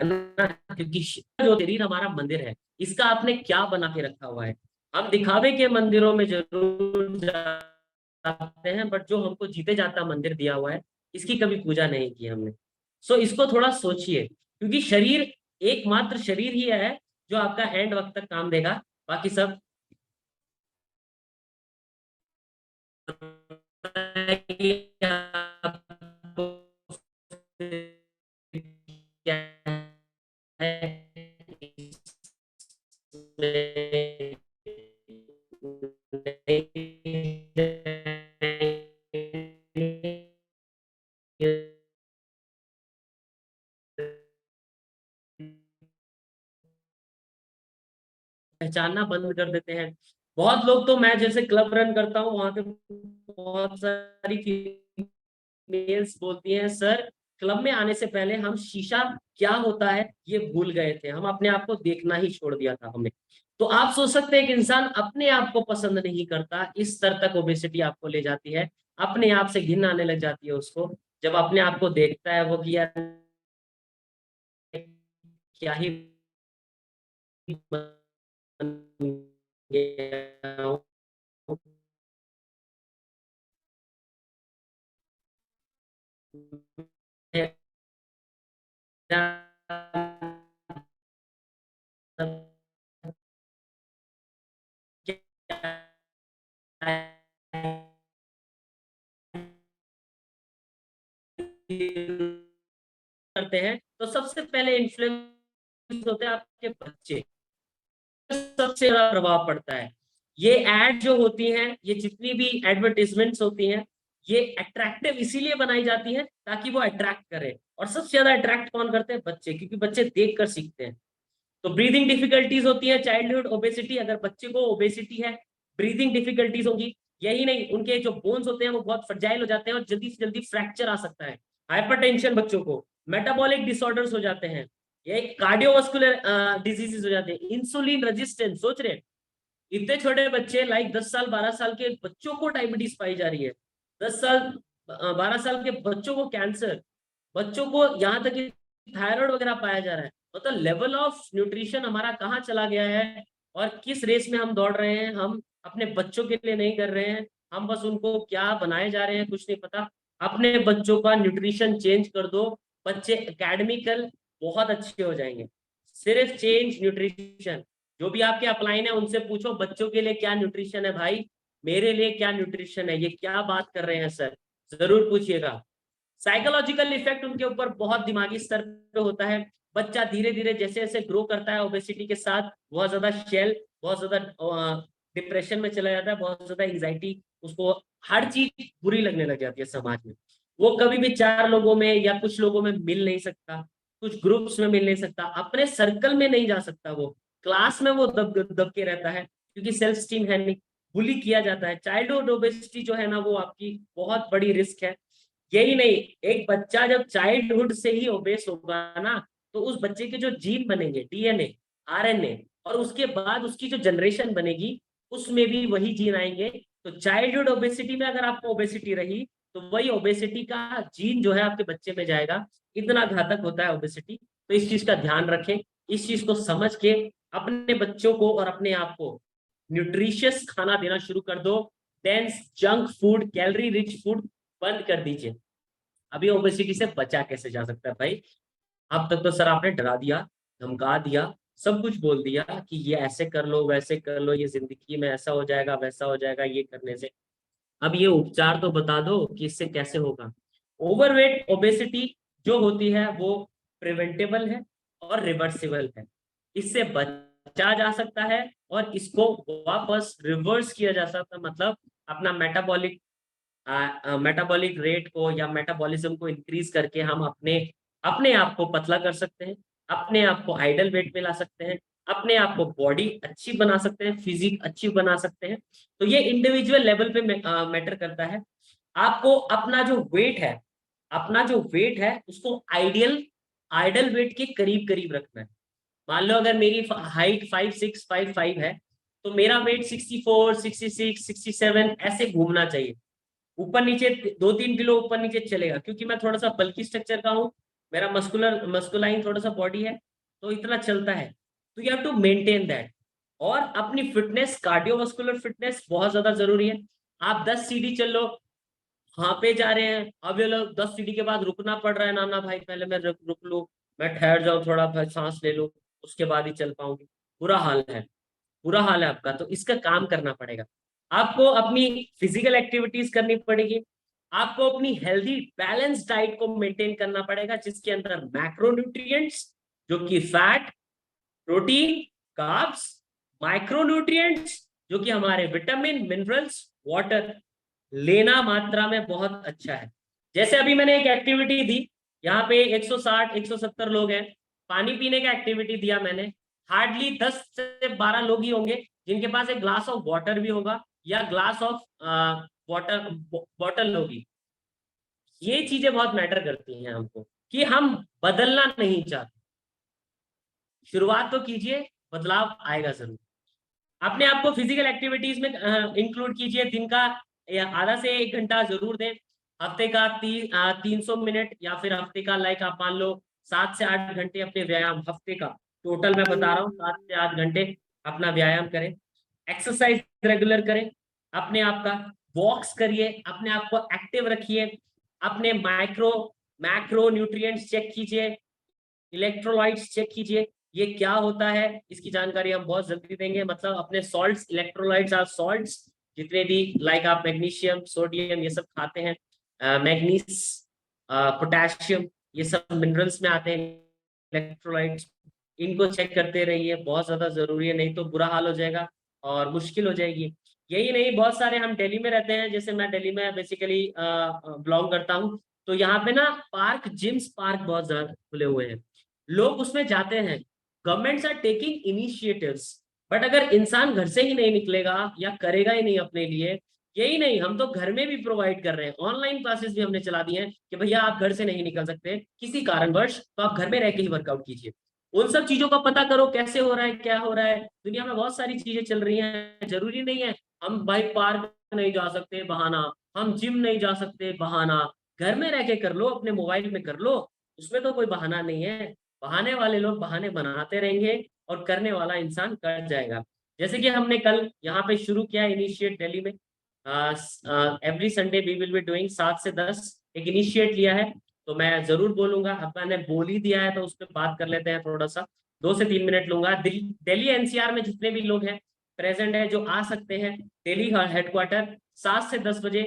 है ना, क्योंकि जो शरीर हमारा मंदिर है, इसका आपने क्या बना के रखा हुआ है। हम दिखावे के मंदिरों में जरूर जाते हैं, बट जो हमको जीते जाता मंदिर दिया हुआ है, इसकी कभी पूजा नहीं की हमने। सो इसको थोड़ा सोचिए, क्योंकि शरीर, एकमात्र शरीर ही है जो आपका एंड वक्त तक काम देगा, बाकी सब क्या पहचानना बंद कर देते हैं। बहुत लोग तो, मैं जैसे क्लब रन करता हूँ वहां पे बहुत सारी फीमेल्स बोलती हैं, सर क्लब में आने से पहले हम शीशा क्या होता है ये भूल गए थे, हम अपने आप को देखना ही छोड़ दिया था हमें। तो आप सोच सकते हैं कि इंसान अपने आप को पसंद नहीं करता, इस स्तर तक ओबेसिटी आपको ले जाती है, अपने आप से घिन आने लग जाती है उसको, जब अपने आप को देखता है वो कि यार क्या ही बन गया हूं। करते हैं तो सबसे पहले इन्फ्लुएंस होते हैं आपके बच्चे, सबसे ज्यादा प्रभाव पड़ता है। ये एड जो होती हैं, ये जितनी भी एडवर्टीजमेंट्स होती हैं, ये अट्रैक्टिव इसीलिए बनाई जाती है ताकि वो अट्रैक्ट करे। और सबसे ज्यादा अट्रैक्ट कौन करते हैं, बच्चे, क्योंकि बच्चे देख कर सीखते हैं। तो ब्रीदिंग डिफिकल्टीज होती है, चाइल्डहुड ओबेसिटी, अगर बच्चे को ओबेसिटी है ब्रीदिंग डिफिकल्टीज होगी। यही नहीं, उनके जो बोन्स होते हैं वो बहुत फ्रजाइल हो जाते हैं और जल्दी से जल्दी फ्रैक्चर आ सकता है। हाइपरटेंशन बच्चों को, मेटाबॉलिक डिसऑर्डर्स हो जाते हैं, ये कार्डियोवास्कुलर डिजीजेस हो जाते हैं, इंसुलिन रेजिस्टेंस। सोच रहे हैं इतने छोटे बच्चे, लाइक 10 साल 12 साल के बच्चों को डायबिटीज पाई जा रही है, 10 साल 12 साल के बच्चों को कैंसर, बच्चों को यहाँ तक कि थायराइड वगैरह पाया जा रहा है। मतलब लेवल ऑफ न्यूट्रिशन हमारा कहाँ चला गया है और किस रेस में हम दौड़ रहे हैं। हम अपने बच्चों के लिए नहीं कर रहे हैं, हम बस उनको क्या बनाए जा रहे हैं कुछ नहीं पता। अपने बच्चों का न्यूट्रिशन चेंज कर दो, बच्चे एकेडमिकल बहुत अच्छे हो जाएंगे। सिर्फ चेंज न्यूट्रिशन। जो भी आपके अपलाइन है उनसे पूछो बच्चों के लिए क्या न्यूट्रिशन है भाई, मेरे लिए क्या न्यूट्रिशन है, ये क्या बात कर रहे हैं सर, जरूर पूछिएगा। साइकोलॉजिकल इफेक्ट उनके ऊपर बहुत दिमागी स्तर पे होता है। बच्चा धीरे धीरे जैसे जैसे ग्रो करता है ओबेसिटी के साथ, बहुत ज्यादा शेल, बहुत ज्यादा डिप्रेशन में चला जाता है, बहुत ज्यादा एंजाइटी, उसको हर चीज बुरी लगने लग जाती है समाज में। वो कभी भी 4 लोगों में या कुछ लोगों में मिल नहीं सकता, कुछ ग्रुप्स में मिल नहीं सकता, अपने सर्कल में नहीं जा सकता, वो क्लास में वो दब के रहता है क्योंकि सेल्फ स्टीम है नहीं, बुली किया जाता है। चाइल्डहुड ओबेसिटी जो है ना वो आपकी बहुत बड़ी रिस्क है। यही नहीं, एक बच्चा जब चाइल्डहुड से ही ओबेस होगा ना तो उस बच्चे के जो जीन बनेंगे, डीएनए, आरएनए, और उसके बाद उसकी जो जनरेशन बनेगी उसमें भी वही जीन आएंगे। तो चाइल्डहुड ओबेसिटी में अगर आपको ओबेसिटी रही तो वही ओबेसिटी का जीन जो है आपके बच्चे में जाएगा। इतना घातक होता है ओबेसिटी। तो इस चीज का ध्यान रखें, इस चीज को समझ के अपने बच्चों को और अपने आप को न्यूट्रिशियस खाना देना शुरू कर दो। Dense junk food, calorie rich food बंद कर दीजिए। अभी ओबेसिटी से बचा कैसे जा सकता है भाई? अब तक तो सर आपने डरा दिया, धमका दिया, सब कुछ बोल दिया कि ये ऐसे कर लो वैसे कर लो, ये जिंदगी में ऐसा हो जाएगा वैसा हो जाएगा ये करने से। अब ये उपचार तो बता दो कि इससे कैसे होगा। ओवरवेट ओबेसिटी जो होती है वो प्रिवेंटेबल है और रिवर्सिबल है, इससे बचा जा सकता है और इसको वापस रिवर्स किया जा सकता है। मतलब अपना मेटाबॉलिक रेट को या मेटाबॉलिज्म को इंक्रीज करके हम अपने अपने आप को पतला कर सकते हैं, अपने आप को आइडल वेट में ला सकते हैं, अपने आप को बॉडी अच्छी बना सकते हैं, फिजिक अच्छी बना सकते हैं। तो ये इंडिविजुअल लेवल पे मैटर करता है। आपको अपना जो वेट है उसको आइडल वेट के करीब करीब रखना है। मान लो अगर मेरी हाइट 5'6", 5'5" है तो मेरा वेट 64, 66, 67 ऐसे घूमना चाहिए। ऊपर नीचे 2-3 किलो ऊपर नीचे चलेगा क्योंकि मैं थोड़ा सा बल्की स्ट्रक्चर का हूँ, मेरा मस्कुलाइन थोड़ा सा बॉडी है, तो इतना चलता है। तो you have to maintain that. और अपनी फिटनेस, कार्डियोवास्कुलर फिटनेस बहुत ज्यादा जरूरी है। आप 10 सीढ़ी चल लो, वहां पे जा रहे हैं, अब ये लोग 10 सीढ़ी के बाद रुकना पड़ रहा है, ना ना भाई पहले मैं रुक लूं, मैं ठहर जाऊं थोड़ा, भाई सांस ले लूं, उसके बाद ही चल पाऊंगी। बुरा हाल है, बुरा हाल है आपका। तो इसका काम करना पड़ेगा। आपको अपनी फिजिकल एक्टिविटीज करनी पड़ेगी, आपको अपनी हेल्दी बैलेंस डाइट को मेंटेन करना पड़ेगा जिसके अंदर मैक्रोन्यूट्रिएंट्स जो कि फैट, प्रोटीन, कार्ब्स, माइक्रोन्यूट्रिएंट्स जो कि हमारे विटामिन, मिनरल्स, वाटर लेना मात्रा में बहुत अच्छा है। जैसे अभी मैंने एक एक्टिविटी दी, यहाँ पे 160 170 लोग हैं, पानी पीने का एक्टिविटी दिया मैंने, हार्डली 10 से 12 लोग ही होंगे जिनके पास एक ग्लास ऑफ वाटर भी होगा या ग्लास ऑफ वाटर बॉटल होगी। ये चीजें बहुत मैटर करती हैं हमको कि हम बदलना नहीं चाहते। शुरुआत तो कीजिए, बदलाव आएगा जरूर। अपने आप को फिजिकल एक्टिविटीज में इंक्लूड कीजिए। दिन का आधा से 1 घंटा जरूर दें। हफ्ते का 300 मिनट या फिर हफ्ते का लाइक आप मान लो 7 से 8 घंटे अपने व्यायाम, हफ्ते का टोटल मैं बता रहा हूँ 7 से 8 घंटे अपना व्यायाम करें। एक्सरसाइज रेगुलर करें, अपने आप का वॉक्स करिए, अपने आप को एक्टिव रखिए, अपने मैक्रो न्यूट्रिएंट्स चेक कीजिए, इलेक्ट्रोलाइट्स चेक कीजिए। ये क्या होता है इसकी जानकारी हम बहुत जल्दी देंगे। मतलब अपने सॉल्ट्स, इलेक्ट्रोलाइट्स आर सॉल्ट्स, जितने भी लाइक आप मैग्नीशियम, सोडियम ये सब खाते हैं, मैग्नीज, पोटेशियम, ये सब मिनरल्स में आते हैं इलेक्ट्रोलाइट्स। इनको चेक करते रहिए, बहुत ज्यादा जरूरी है, नहीं तो बुरा हाल हो जाएगा और मुश्किल हो जाएगी। यही नहीं, बहुत सारे हम दिल्ली में रहते हैं, जैसे मैं दिल्ली में बेसिकली बिलोंग करता हूँ, तो यहाँ पे ना पार्क, जिम्स पार्क बहुत ज्यादा खुले हुए हैं, लोग उसमें जाते हैं। Governments are taking initiatives, but अगर इंसान घर से ही नहीं निकलेगा या करेगा ही नहीं अपने लिए, यही नहीं, हम तो घर में भी प्रोवाइड कर रहे हैं, ऑनलाइन क्लासेस भी हमने चला दी हैं कि भैया आप घर से नहीं निकल सकते किसी कारणवश, तो आप घर में रह के ही वर्कआउट कीजिए। उन सब चीजों का पता करो कैसे हो रहा है, क्या हो रहा है। दुनिया में बहुत सारी चीजें चल रही हैं, जरूरी नहीं है हम भाई पार्क नहीं जा सकते बहाना, हम जिम नहीं जा सकते बहाना, घर में रह के कर लो, अपने मोबाइल में कर लो, उसमें तो कोई बहाना नहीं है। बहाने वाले लोग बहाने बनाते रहेंगे और करने वाला इंसान कर जाएगा। जैसे कि हमने कल यहाँ पे शुरू किया इनिशिएट दिल्ली में, every Sunday we will be doing 7 से 10, एक इनिशिएट लिया है, तो मैं जरूर बोलूंगा, अपन ने बोल ही दिया है तो उस पर बात कर लेते हैं थोड़ा सा, 2 से 3 मिनट लूंगा। दिल्ली एनसीआर में जितने भी लोग हैं प्रेजेंट है, जो आ सकते हैं दिल्ली हेडक्वार्टर 7 से 10 बजे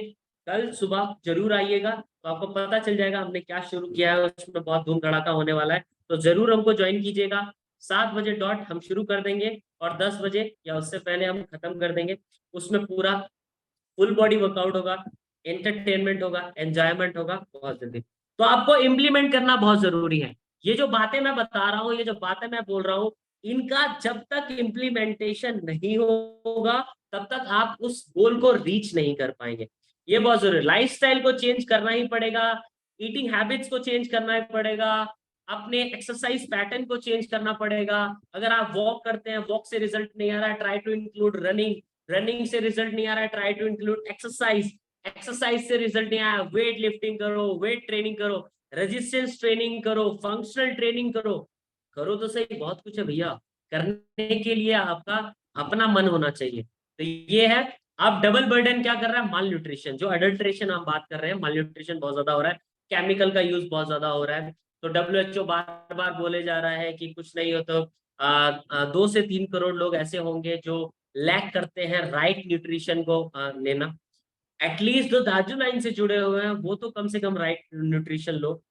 कल सुबह जरूर आइएगा, तो आपको पता चल जाएगा हमने क्या शुरू किया है, उसमें बहुत धूम धड़ाका होने वाला है, तो जरूर हमको ज्वाइन कीजिएगा। 7 बजे डॉट हम शुरू कर देंगे और 10 बजे या उससे पहले हम खत्म कर देंगे। उसमें पूरा फुल बॉडी वर्कआउट होगा, एंटरटेनमेंट होगा, एंजॉयमेंट होगा बहुत जल्दी। तो आपको इम्प्लीमेंट करना बहुत जरूरी है। ये जो बातें मैं बता रहा हूँ, ये जो बातें मैं बोल रहा हूँ, इनका जब तक इम्प्लीमेंटेशन नहीं होगा तब तक आप उस गोल को रीच नहीं कर पाएंगे। ये बहुत जरूरी है। लाइफस्टाइल को चेंज करना ही पड़ेगा, ईटिंग हैबिट्स को चेंज करना ही पड़ेगा, अपने एक्सरसाइज पैटर्न को चेंज करना पड़ेगा। अगर आप वॉक करते हैं, वॉक से रिजल्ट नहीं आ रहा है, try to include running, running से रिजल्ट नहीं आ रहा है, try to include exercise, exercise से रिजल्ट नहीं आया, वेट लिफ्टिंग करो, वेट ट्रेनिंग करो, रेजिस्टेंस ट्रेनिंग करो, फंक्शनल ट्रेनिंग करो, करो तो सही, बहुत कुछ है भैया करने के लिए, आपका अपना मन होना चाहिए। तो ये है। अब डबल बर्डन क्या कर रहा है, माल न्यूट्रिशन, जो अडल्ट्रेशन हम बात कर रहे हैं, माल न्यूट्रिशन बहुत ज्यादा हो रहा है, केमिकल का यूज बहुत ज्यादा हो रहा है। तो WHO बार बार बोले जा रहा है कि कुछ नहीं हो तो 2 से 3 करोड़ लोग ऐसे होंगे जो लैक करते हैं राइट न्यूट्रिशन को लेना। एटलीस्ट जो दार्जु लाइन से जुड़े हुए हैं वो तो कम से कम राइट न्यूट्रिशन लो,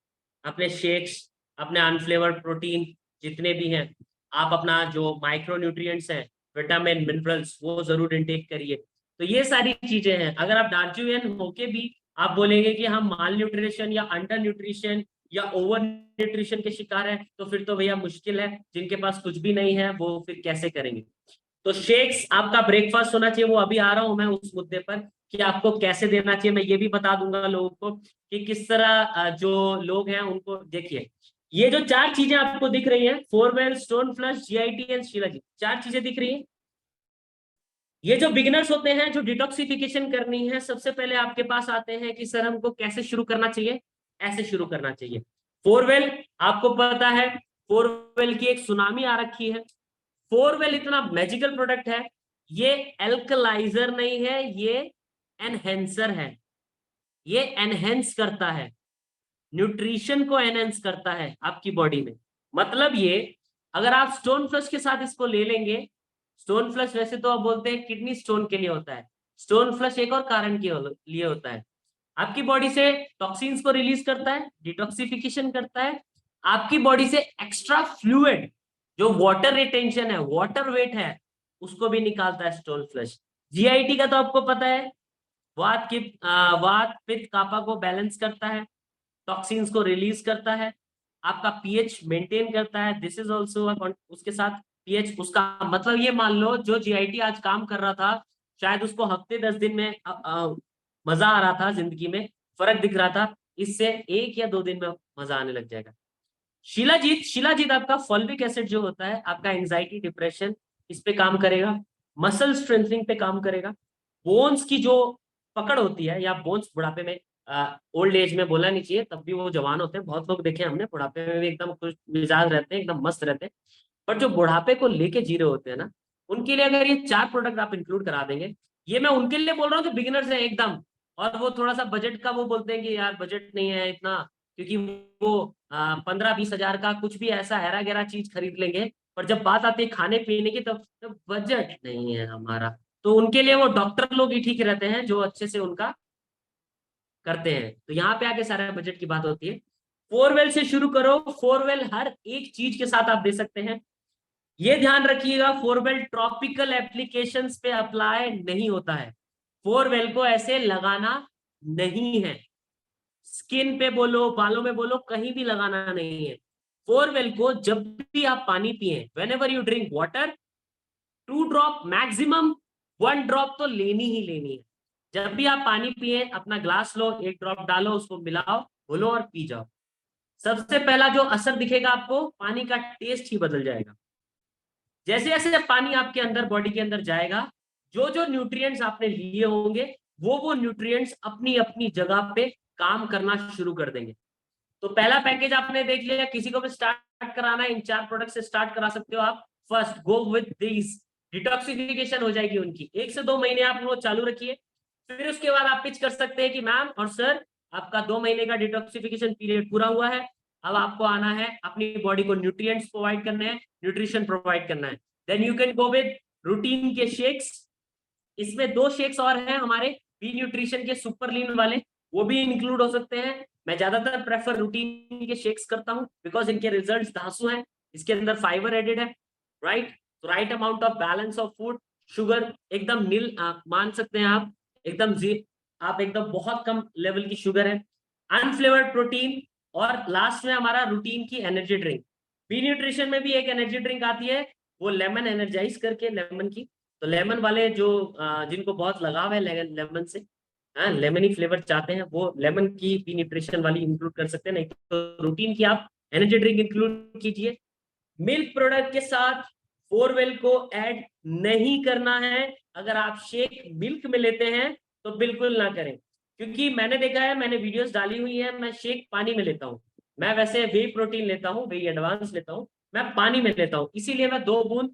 अपने शेक्स, अपने अनफ्लेवर्ड प्रोटीन जितने भी हैं, आप अपना जो माइक्रो न्यूट्रिएंट्स हैं, विटामिन मिनरल्स, वो जरूर इनटेक करिए। तो ये सारी चीजें हैं। अगर आप दार्जुएन होके भी आप बोलेंगे कि हम माल न्यूट्रिशन या अंडर न्यूट्रिशन या ओवर न्यूट्रिशन के शिकार है, तो फिर तो भैया मुश्किल है। जिनके पास कुछ भी नहीं है वो फिर कैसे करेंगे। तो शेक्स आपका ब्रेकफास्ट होना चाहिए, वो अभी आ रहा हूं मैं उस मुद्दे पर कि आपको कैसे देना चाहिए। मैं ये भी बता दूंगा लोगों को कि किस तरह जो लोग हैं उनको देखिए। ये जो 4 चीजें आपको दिख रही है, 4वेल, स्टोन फ्लश, GIT एंड शीलाजीत, 4 चीजें दिख रही है। ये जो बिगिनर्स होते हैं, जो डिटॉक्सिफिकेशन करनी है, सबसे पहले आपके पास आते हैं कि सर हमको कैसे शुरू करना चाहिए, ऐसे शुरू करना चाहिए। 4वेल आपको पता है, 4वेल की एक सुनामी आ रखी है। 4वेल इतना मैजिकल प्रोडक्ट है, ये एल्कलाइजर नहीं है, ये एनहेंसर है। ये एनहेंस करता है, न्यूट्रिशन को एनहेंस करता है आपकी बॉडी में। मतलब ये, अगर आप स्टोन फ्लश के साथ इसको ले लेंगे, स्टोन फ्लश वैसे तो आप बोलते हैं किडनी स्टोन के लिए होता है, स्टोन फ्लश एक और कारण के लिए होता है, आपकी बॉडी से टॉक्सिन्स को रिलीज करता है, डिटॉक्सिफिकेशन करता है, आपकी बॉडी से एक्स्ट्रा फ्लूइड, जो वाटर रिटेंशन है, वाटर वेट है, उसको भी निकालता है स्टोन फ्लश। GIT का तो आपको पता है, वात पित्त कापा को बैलेंस करता है, टॉक्सिन्स को रिलीज करता है, आपका पीएच मेंटेन करता है। दिस इज ऑल्सो उसके साथ पीएच, उसका मतलब ये मान लो जो GIT आज काम कर रहा था, शायद उसको हफ्ते 10 दिन में मजा आ रहा था, जिंदगी में फर्क दिख रहा था, इससे 1 या 2 दिन में मजा आने लग जाएगा। शिलाजीत आपका फॉल्विक एसिड जो होता है, आपका एंजाइटी, डिप्रेशन, इस पे काम करेगा, मसल स्ट्रेंथनिंग पे काम करेगा, बोन्स की जो पकड़ होती है, या बोन्स बुढ़ापे में, ओल्ड एज में बोला नहीं चाहिए, तब भी वो जवान होते हैं, बहुत लोग देखे हमने बुढ़ापे में भी एकदम खुश मिजाज रहते हैं, एकदम मस्त रहते हैं, पर जो बुढ़ापे को लेके जी रहे होते हैं ना, उनके लिए अगर ये 4 प्रोडक्ट आप इंक्लूड करा देंगे, ये मैं उनके लिए बोल रहा हूँ जो बिगिनर्स है एकदम, और वो थोड़ा सा बजट का वो बोलते हैं कि यार बजट नहीं है इतना, क्योंकि वो 15-20 हजार का कुछ भी ऐसा हैरा गैरा चीज खरीद लेंगे, पर जब बात आती है खाने पीने की तब बजट नहीं है हमारा, तो उनके लिए वो डॉक्टर लोग ही ठीक रहते हैं जो अच्छे से उनका करते हैं। तो यहाँ पे आके सारा बजट की बात होती है। 4वेल से शुरू करो, 4वेल हर एक चीज के साथ आप दे सकते हैं। ये ध्यान रखिएगा, 4वेल ट्रॉपिकल एप्लीकेशंस पे अप्लाई नहीं होता है, 4वेल को ऐसे लगाना नहीं है, स्किन पे बोलो, बालों में बोलो, कहीं भी लगाना नहीं है। 4 वेल को जब भी आप पानी पिए, whenever you drink water, 2 drop maximum, 1 drop तो लेनी ही लेनी है। जब भी आप पानी पिए अपना ग्लास लो, 1 ड्रॉप डालो, उसको मिलाओ, घोलो और पी जाओ। सबसे पहला जो असर दिखेगा आपको, पानी का टेस्ट ही बदल जाएगा। जैसे जैसे पानी आपके अंदर बॉडी के अंदर जाएगा, जो जो न्यूट्रिएंट्स आपने लिए होंगे वो न्यूट्रिएंट्स अपनी अपनी जगह पे काम करना शुरू कर देंगे। तो पहला पैकेज आपने देख लिया, किसी को भी स्टार्ट कराना है इन 4 प्रोडक्ट से स्टार्ट करा सकते हो आप। First go with this, detoxification हो जाएगी उनकी। 1 से 2 महीने आप वो चालू रखिए, फिर उसके बाद आप पिच कर सकते हैं कि मैम और सर आपका 2 महीने का डिटॉक्सिफिकेशन पीरियड पूरा हुआ है, अब आपको आना है अपनी बॉडी को न्यूट्रिएंट्स प्रोवाइड करने हैं, न्यूट्रिशन प्रोवाइड करना है। Then you can go with routine के शेक्स। इसमें 2 शेक्स और हैं हमारे बी न्यूट्रिशन के, सुपर लीन वाले, वो भी इंक्लूड हो सकते हैं। मैं ज्यादातर प्रेफर रूटीन के शेक्स करता हूं बिकॉज इनके रिजल्ट्स धांसू हैं, इसके अंदर फाइबर एडेड है, right amount of balance of food, sugar एकदम नील मान सकते हैं आप, आप एकदम बहुत कम लेवल की शुगर है, अनफ्लेवर्ड प्रोटीन, और लास्ट में हमारा रूटीन की एनर्जी ड्रिंक। बी न्यूट्रिशन में भी एक एनर्जी ड्रिंक आती है, वो लेमन एनर्जाइज करके, लेमन की। तो लेमन वाले जो जिनको बहुत लगाव है लेमन से, लेमनी फ्लेवर चाहते हैं, वो लेमन की भी न्यूट्रिशन वाली इंक्लूड कर सकते हैं, नहीं तो रूटीन की आप एनर्जी ड्रिंक इंक्लूड कीजिए। मिल्क प्रोडक्ट के साथ 4 वेल को ऐड नहीं करना है। अगर आप शेक मिल्क में लेते हैं तो बिल्कुल ना करें, क्योंकि मैंने देखा है, मैंने वीडियोस डाली हुई है, मैं शेक पानी में लेता हूँ। मैं वैसे वे प्रोटीन लेता हूँ, वे एडवांस लेता हूँ, मैं पानी में लेता हूँ, इसीलिए मैं 2 बूंद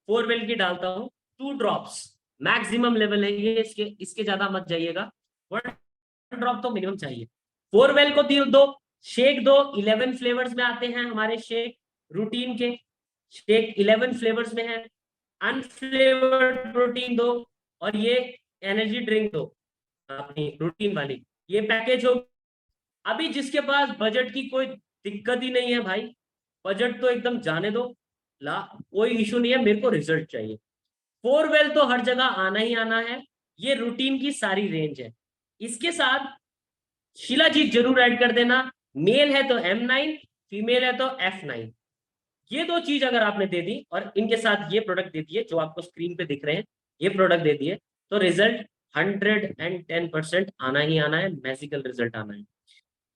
4 वेल की डालता हूँ। 2 ड्रॉप्स मैक्सिमम लेवल है ये, इसके ज्यादा मत जाइएगा, 1 ड्रॉप तो मिनिमम चाहिए। 4 वेल को दो शेक दो, 11 फ्लेवर्स में आते हैं हमारे शेक, रूटीन के शेक 11 फ्लेवर्स में है। अनफ्लेवर्ड प्रोटीन दो, और ये एनर्जी ड्रिंक दो अपनी रूटीन वाली, ये पैकेज हो। अभी जिसके पास बजट की कोई दिक्कत ही नहीं है भाई, बजट तो एकदम जाने दो, ला कोई इशू नहीं है, मेरे को रिजल्ट चाहिए। 4 वेल तो हर जगह आना ही आना है, ये रूटीन की सारी रेंज है। इसके साथ शिलाजीत जरूर ऐड कर देना, मेल है तो M9, फीमेल है तो F9। ये 2 चीज अगर आपने दे दी और इनके साथ ये प्रोडक्ट दे दिए जो आपको स्क्रीन पे दिख रहे हैं, ये प्रोडक्ट दे दिए, तो रिजल्ट 110% आना ही आना है, मैजिकल रिजल्ट आना है।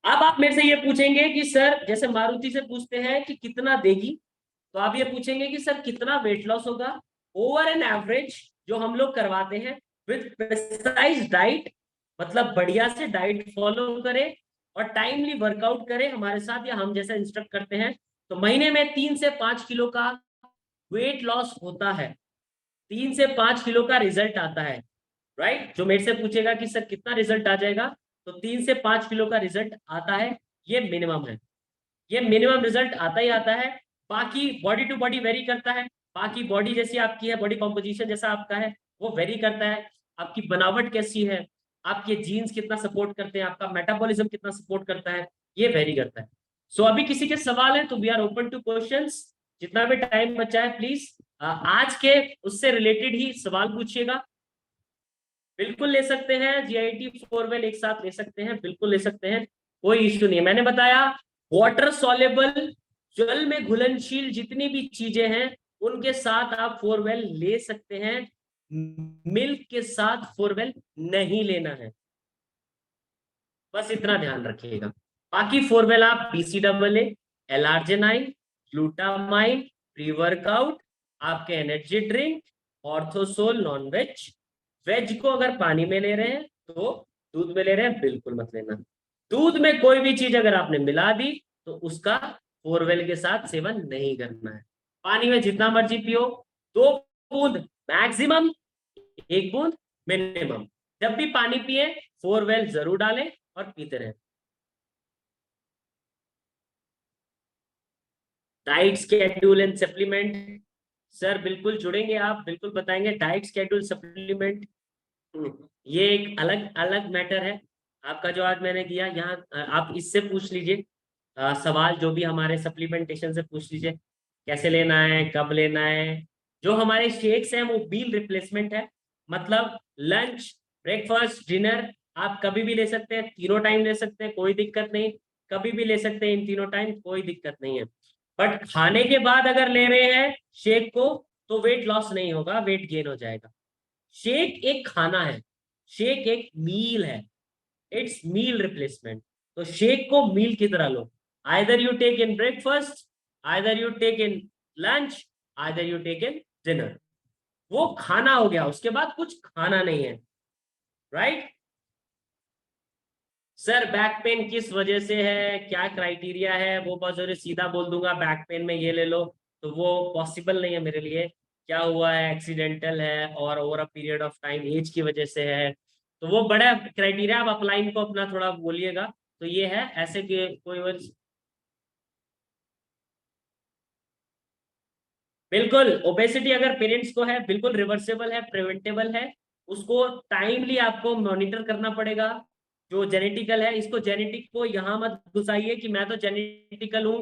अब आप मेरे से ये पूछेंगे कि सर, जैसे मारुति से पूछते हैं कि कितना देगी, तो आप ये पूछेंगे कि सर कितना वेट लॉस होगा ओवर एन एवरेज, जो हम लोग करवाते हैं विद प्रिसाइज डाइट, मतलब बढ़िया से डाइट फॉलो करें और टाइमली वर्कआउट करें हमारे साथ, या हम जैसा इंस्ट्रक्ट करते हैं, तो महीने में 3 से 5 किलो का वेट लॉस होता है, 3 से 5 किलो का रिजल्ट आता है, राइट। जो मेरे से पूछेगा कि सर कितना रिजल्ट आ जाएगा, तो 3 से 5 किलो का रिजल्ट आता है, ये मिनिमम है, ये मिनिमम रिजल्ट आता ही आता है। बाकी बॉडी टू बॉडी वेरी करता है, बाकी बॉडी जैसी आपकी है, बॉडी कॉम्पोजिशन जैसा आपका है वो वेरी करता है, आपकी बनावट कैसी है, आपके जीन्स कितना सपोर्ट करते हैं, आपका मेटाबॉलिज्म कितना सपोर्ट करता है, ये वेरी करता है। सो अभी किसी के सवाल है तो we are open to questions, जितना भी टाइम बचा है प्लीज आज के उससे रिलेटेड ही सवाल पूछिएगा। बिल्कुल ले सकते हैं, GIT 4 वेल एक साथ ले सकते हैं, बिल्कुल ले सकते हैं, कोई इश्यू नहीं है। मैंने बताया वाटर सॉल्युबल, जल में घुलनशील जितनी भी चीजें हैं उनके साथ आप 4 वेल ले सकते हैं, मिल्क के साथ 4 वेल नहीं लेना है, बस इतना ध्यान रखिएगा। बाकी 4 वेल आप BCAA, L-arginine, glutamine, pre workout, आपके एनर्जी ड्रिंक, ऑर्थोसोल नॉन वेज, वेज को अगर पानी में ले रहे हैं तो दूध में ले रहे हैं बिल्कुल मत लेना। दूध में कोई भी चीज अगर आपने मिला दी तो उसका 4 वेल के साथ सेवन नहीं करना है। पानी में जितना मर्जी पियो, 2 बूंद मैक्सिमम, 1 बूंद मिनिमम। जब भी पानी पिए 4 वेल जरूर डालें और पीते रहें। Diet schedule and supplement, sir बिल्कुल जुड़ेंगे आप, बिल्कुल बताएंगे। डाइट स्केड्यूल सप्लीमेंट ये एक अलग अलग मैटर है। आपका जो आज मैंने दिया यहाँ आप इससे पूछ लीजिए सवाल, जो भी हमारे सप्लीमेंटेशन से पूछ लीजिए, कैसे लेना है, कब लेना है। जो हमारे शेक्स हैं वो मील रिप्लेसमेंट है, मतलब लंच, ब्रेकफास्ट, डिनर आप कभी भी ले सकते हैं, तीनों टाइम ले सकते हैं, कोई दिक्कत नहीं, कभी भी ले सकते हैं इन तीनों टाइम, कोई दिक्कत नहीं है। बट खाने के बाद अगर ले रहे हैं शेक को तो वेट लॉस नहीं होगा, वेट गेन हो जाएगा। शेक एक खाना है, शेक एक मील है, इट्स मील रिप्लेसमेंट। तो शेक को मील की तरह लो, either you take in breakfast, either you take in lunch, either you take in dinner. वो खाना हो गया, उसके बाद कुछ खाना नहीं है, राइट। सर बैक पेन किस वजह से है, क्या क्राइटेरिया है, वो बहुत जरूरी, सीधा बोल दूंगा बैक पेन में ये ले लो, तो वो पॉसिबल नहीं है मेरे लिए। क्या हुआ है, एक्सीडेंटल है और over a period of time age की वजह से है, तो वो बड़ा क्राइटेरिया। आप अपलाइन को अपना थोड़ा बोलिएगा। तो ये है ऐसे कि कोई बिल्कुल ओबेसिटी अगर पेरेंट्स को है बिल्कुल रिवर्सेबल है, प्रिवेंटेबल है। उसको टाइमली आपको मॉनिटर करना पड़ेगा। जो जेनेटिकल है, इसको जेनेटिक को यहाँ मत घुसाइए कि मैं तो जेनेटिकल हूँ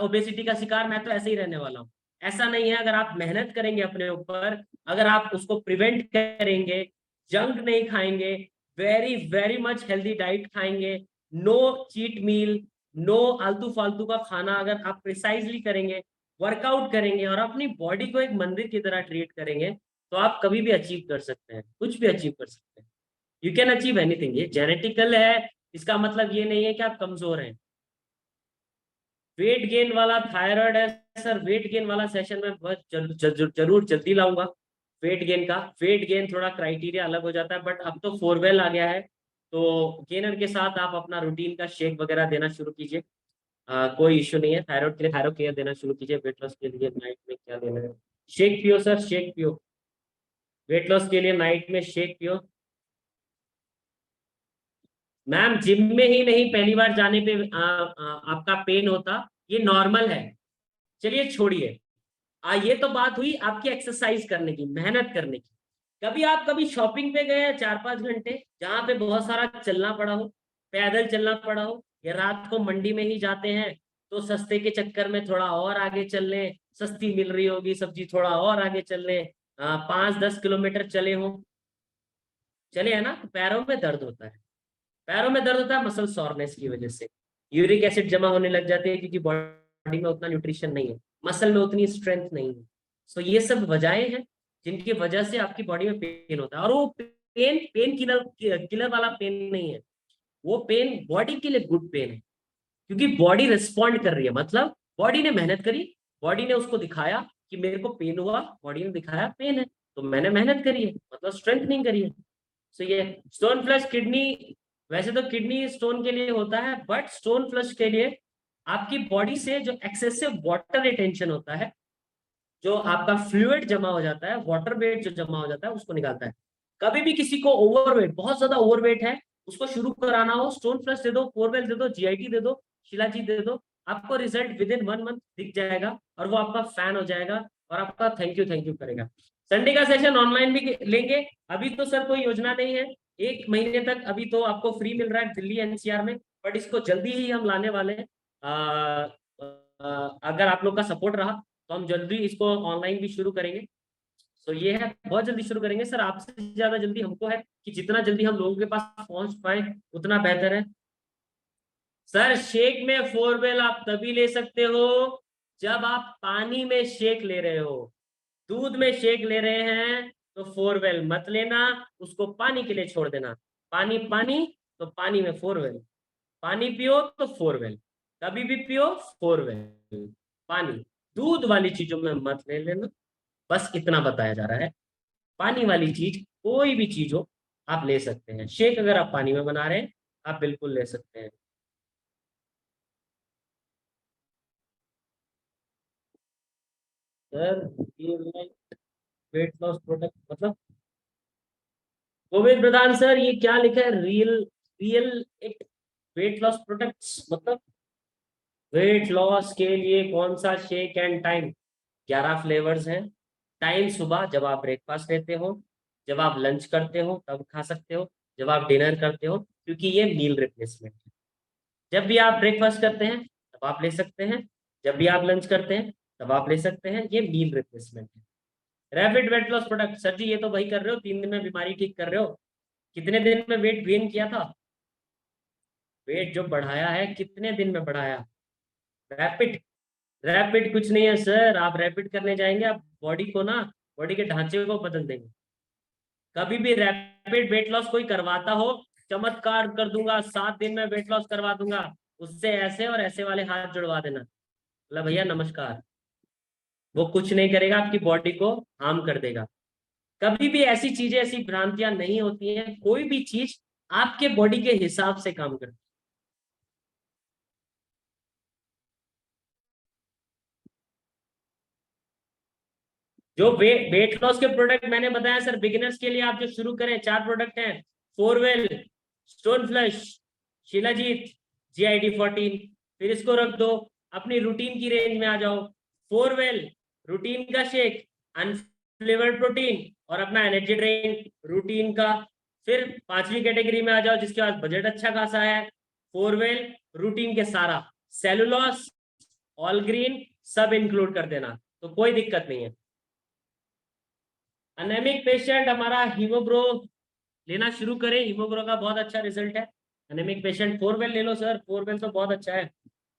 ओबेसिटी का शिकार, मैं तो ऐसे ही रहने वाला हूँ। ऐसा नहीं है। अगर आप मेहनत करेंगे अपने ऊपर, अगर आप उसको प्रिवेंट करेंगे, जंक नहीं खाएंगे, very very much healthy diet खाएंगे, नो चीट मील, नो आलतू फालतू का खाना, अगर आप प्रिसाइजली करेंगे, वर्कआउट करेंगे और अपनी बॉडी को एक मंदिर की तरह ट्रीट करेंगे, तो आप कभी भी अचीव कर सकते हैं, कुछ भी अचीव कर सकते हैं। You can achieve anything. ये जेनेटिकल है, इसका मतलब ये नहीं है कि आप कमजोर हैं। वेट गेन वाला थायराइड है सर, वेट गेन वाला सेशन में बहुत जरूर जल्दी लाऊंगा। वेट गेन का, वेट गेन थोड़ा क्राइटेरिया अलग हो जाता है, बट अब तो फोरवेल आ गया है, तो गेनर के साथ आप अपना रूटीन का शेक वगैरह देना शुरू कीजिए। कोई इश्यू नहीं है। थायराइड के लिए थायराइड केयर देना शुरू कीजिए। वेट लॉस के लिए नाइट में क्या देना है, शेक पियो सर, शेक पियो। वेट लॉस के लिए नाइट में शेक पियो। मैम जिम में ही नहीं, पहली बार जाने पे आपका पेन होता, ये नॉर्मल है। चलिए छोड़िए। ये तो बात हुई आपकी एक्सरसाइज करने की, मेहनत करने की। कभी आप कभी शॉपिंग पे गए 4-5 घंटे, जहां पे बहुत सारा चलना पड़ा हो, पैदल चलना पड़ा हो, या रात को मंडी में ही जाते हैं तो सस्ते के चक्कर में थोड़ा और आगे चल लें, सस्ती मिल रही होगी सब्जी, थोड़ा और आगे चल लें, 5-10 किलोमीटर चले हो, चले है ना, तो पैरों में दर्द होता है। पैरों में दर्द होता है मसल सॉरनेस की वजह से, यूरिक एसिड जमा होने लग जाती है क्योंकि बॉडी में उतना न्यूट्रिशन नहीं है, मसल में उतनी स्ट्रेंथ नहीं है। सो ये सब वजहें हैं जिनकी वजह से आपकी बॉडी में पेन होता है। और वो पेन पेन किलर किलर वाला पेन नहीं है, वो पेन बॉडी के लिए गुड पेन है, क्योंकि बॉडी रिस्पॉन्ड कर रही है। मतलब बॉडी ने मेहनत करी, बॉडी ने उसको दिखाया कि मेरे को पेन हुआ, बॉडी ने दिखाया पेन है, तो मैंने मेहनत करी है, मतलब स्ट्रेंथ नहीं करी है। सो ये स्टोन फ्लश किडनी, वैसे तो किडनी स्टोन के लिए होता है, बट स्टोन फ्लश के लिए आपकी बॉडी से जो एक्सेसिव वाटर रिटेंशन होता है, जो आपका फ्लूइड जमा हो जाता है, वाटर वेट जो जमा हो जाता है, उसको निकालता है। कभी भी किसी को ओवरवेट, बहुत ज्यादा ओवरवेट है, उसको शुरू कराना हो, स्टोन फ्लश दे दो, फोरवेल दे दो, जीआईटी दे दो, शिलाजीत दे दो, आपको रिजल्ट विद इन 1 मंथ दिख जाएगा और वो आपका फैन हो जाएगा और आपका थैंक यू करेगा। संडे का सेशन ऑनलाइन भी लेंगे। अभी तो सर कोई योजना नहीं है, 1 महीने तक अभी तो आपको फ्री मिल रहा है दिल्ली एनसीआर में, बट इसको जल्दी ही हम लाने वाले हैं। अगर आप लोग का सपोर्ट रहा तो हम जल्दी इसको ऑनलाइन भी शुरू करेंगे। सो ये है, बहुत जल्दी शुरू करेंगे सर, आपसे ज्यादा जल्दी हमको है कि जितना जल्दी हम लोगों के पास पहुंच पाए उतना बेहतर है। सर शेक में फोरवेल आप तभी ले सकते हो जब आप पानी में शेक ले रहे हो। दूध में शेक ले रहे हैं तो फोरवेल मत लेना, उसको पानी के लिए छोड़ देना। पानी पानी, तो पानी में फोरवेल, पानी पियो तो फोरवेल, कभी भी पियो फोरवेल, पानी। दूध वाली चीजों में मत ले लेना, बस इतना बताया जा रहा है। पानी वाली चीज कोई भी चीज हो आप ले सकते हैं। शेक अगर आप पानी में बना रहे हैं आप बिल्कुल ले सकते हैं। सर वेट लॉस प्रोडक्ट मतलब, गोविंद प्रधान सर ये क्या लिखा है, real real it weight loss products मतलब वेट लॉस के लिए कौन सा शेक एंड टाइम? 11 फ्लेवर्स हैं। टाइम सुबह जब आप ब्रेकफास्ट लेते हो, जब आप लंच करते हो तब खा सकते हो, जब आप डिनर करते हो, क्योंकि ये मील रिप्लेसमेंट है। जब भी आप ब्रेकफास्ट करते हैं तब आप ले सकते हैं, जब भी आप लंच करते हैं तब आप ले सकते हैं, ये मील रिप्लेसमेंट है। Rapid weight loss product, sir ji ये तो वही कर रहे हो 3 दिन में बीमारी ठीक कर रहे हो। कितने दिन में वेट गेन किया था? वेट जो बढ़ाया है कितने दिन में बढ़ाया? रैपिड रैपिड कुछ नहीं है सर, आप रैपिड करने जाएंगे आप बॉडी को ना, बॉडी के ढांचे को बदल देंगे। कभी भी रैपिड वेट लॉस कोई करवाता हो, चमत्कार कर दूंगा 7 दिन में वेट लॉस करवा दूंगा, उससे ऐसे और ऐसे वाले हाथ जुड़वा देना, मतलब भैया नमस्कार, वो कुछ नहीं करेगा, आपकी बॉडी को हार्म कर देगा। कभी भी ऐसी चीजें, ऐसी भ्रांतियां नहीं होती हैं, कोई भी चीज आपके बॉडी के हिसाब से काम करती है। जो वेट लॉस के प्रोडक्ट मैंने बताया सर, बिगिनर्स के लिए आप जो शुरू करें, 4 प्रोडक्ट हैं, four wheel, stone flush, shilajit, GIT14। फिर इसको रख दो, अपनी रूटीन की रेंज में आ जाओ। फोरवेल रूटीन का शेक, अनफ्लेवर्ड प्रोटीन, और अपना एनर्जी ड्रिंक रूटीन का। फिर 5वीं कैटेगरी में आ जाओ जिसके पास बजट अच्छा खासा है, फोरवेल रूटीन के सारा, सेलुलॉस, ऑल ग्रीन सब इंक्लूड कर देना, तो कोई दिक्कत नहीं है। अनेमिक पेशेंट हमारा हीमोग्रो लेना शुरू करें, हीमोग्रो का बहुत अच्छा रिजल्ट है। अनेमिक पेशेंट फोरवेल ले लो सर, फोरवेल तो बहुत अच्छा है,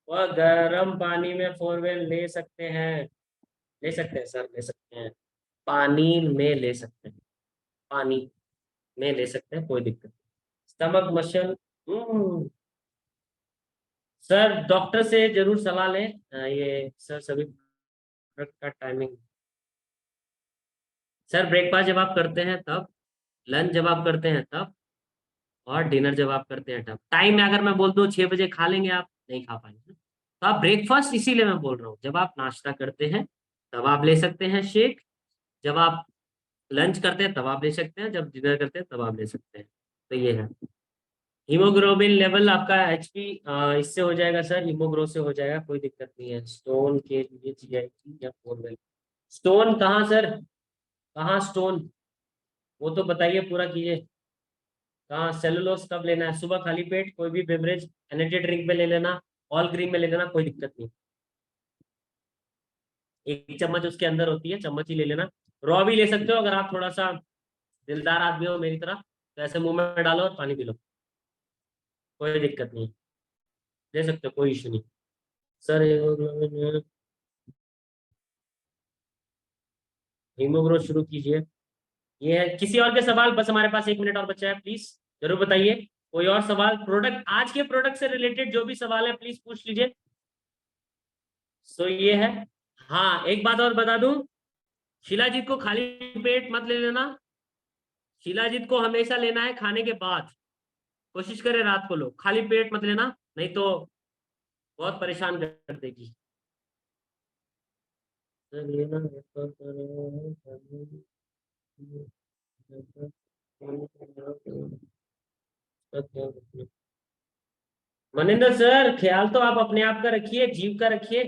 वह गर्म पानी में फोरवेल ले सकते हैं, ले सकते हैं सर, ले सकते हैं, पानी में ले सकते हैं, पानी में ले सकते हैं, कोई दिक्कत नहीं। स्टमक मसल, सर डॉक्टर से जरूर सलाह लें। ये सर सभी प्रोडक्ट का टाइमिंग, सर ब्रेकफास्ट जब आप करते हैं तब, लंच जब आप करते हैं तब, और डिनर जब आप करते हैं तब। टाइम में अगर मैं बोल दूं 6 बजे खा लेंगे, आप नहीं खा पाएंगे, तो आप ब्रेकफास्ट, इसीलिए मैं बोल रहा हूँ, जब आप नाश्ता करते हैं तब आप ले सकते हैं शेक, जब आप लंच करते हैं तब आप ले सकते हैं, जब डिनर करते हैं तब आप ले सकते हैं। तो ये है। हीमोग्लोबिन लेवल आपका HP इससे हो जाएगा सर, हीमोग्रो से हो जाएगा, कोई दिक्कत नहीं है। स्टोन के लिए GIT या फोरवेल, स्टोन कहाँ सर, कहाँ स्टोन, वो तो बताइए, पूरा कीजिए। कहाँ सेलुलोस कब लेना है, सुबह खाली पेट कोई भी बेवरेज एनर्जी ड्रिंक में ले लेना, ऑल ग्रीन में ले लेना, कोई दिक्कत नहीं। 1 चम्मच उसके अंदर होती है, चम्मच ही ले लेना। रॉ भी ले सकते हो अगर आप थोड़ा सा दिलदार आदमी हो मेरी तरह, तो ऐसे मुंह में डालो और पानी पी लो, कोई दिक्कत नहीं, ले सकते हो, कोई इशू नहीं। सर हीमोग्रो शुरू कीजिए। ये है, किसी और के सवाल, बस हमारे पास 1 मिनट और बचा है, प्लीज जरूर बताइए। कोई और सवाल, प्रोडक्ट, आज के प्रोडक्ट से रिलेटेड जो भी सवाल है प्लीज पूछ लीजिए। सो ये है। हाँ एक बात और बता दूं, शिलाजीत को खाली पेट मत ले लेना, शिलाजीत को हमेशा लेना है खाने के बाद, कोशिश करें रात को लो, खाली पेट मत लेना, नहीं तो बहुत परेशान कर देगी। मनिंदर सर ख्याल तो आप अपने आप का रखिए, जीव का रखिए,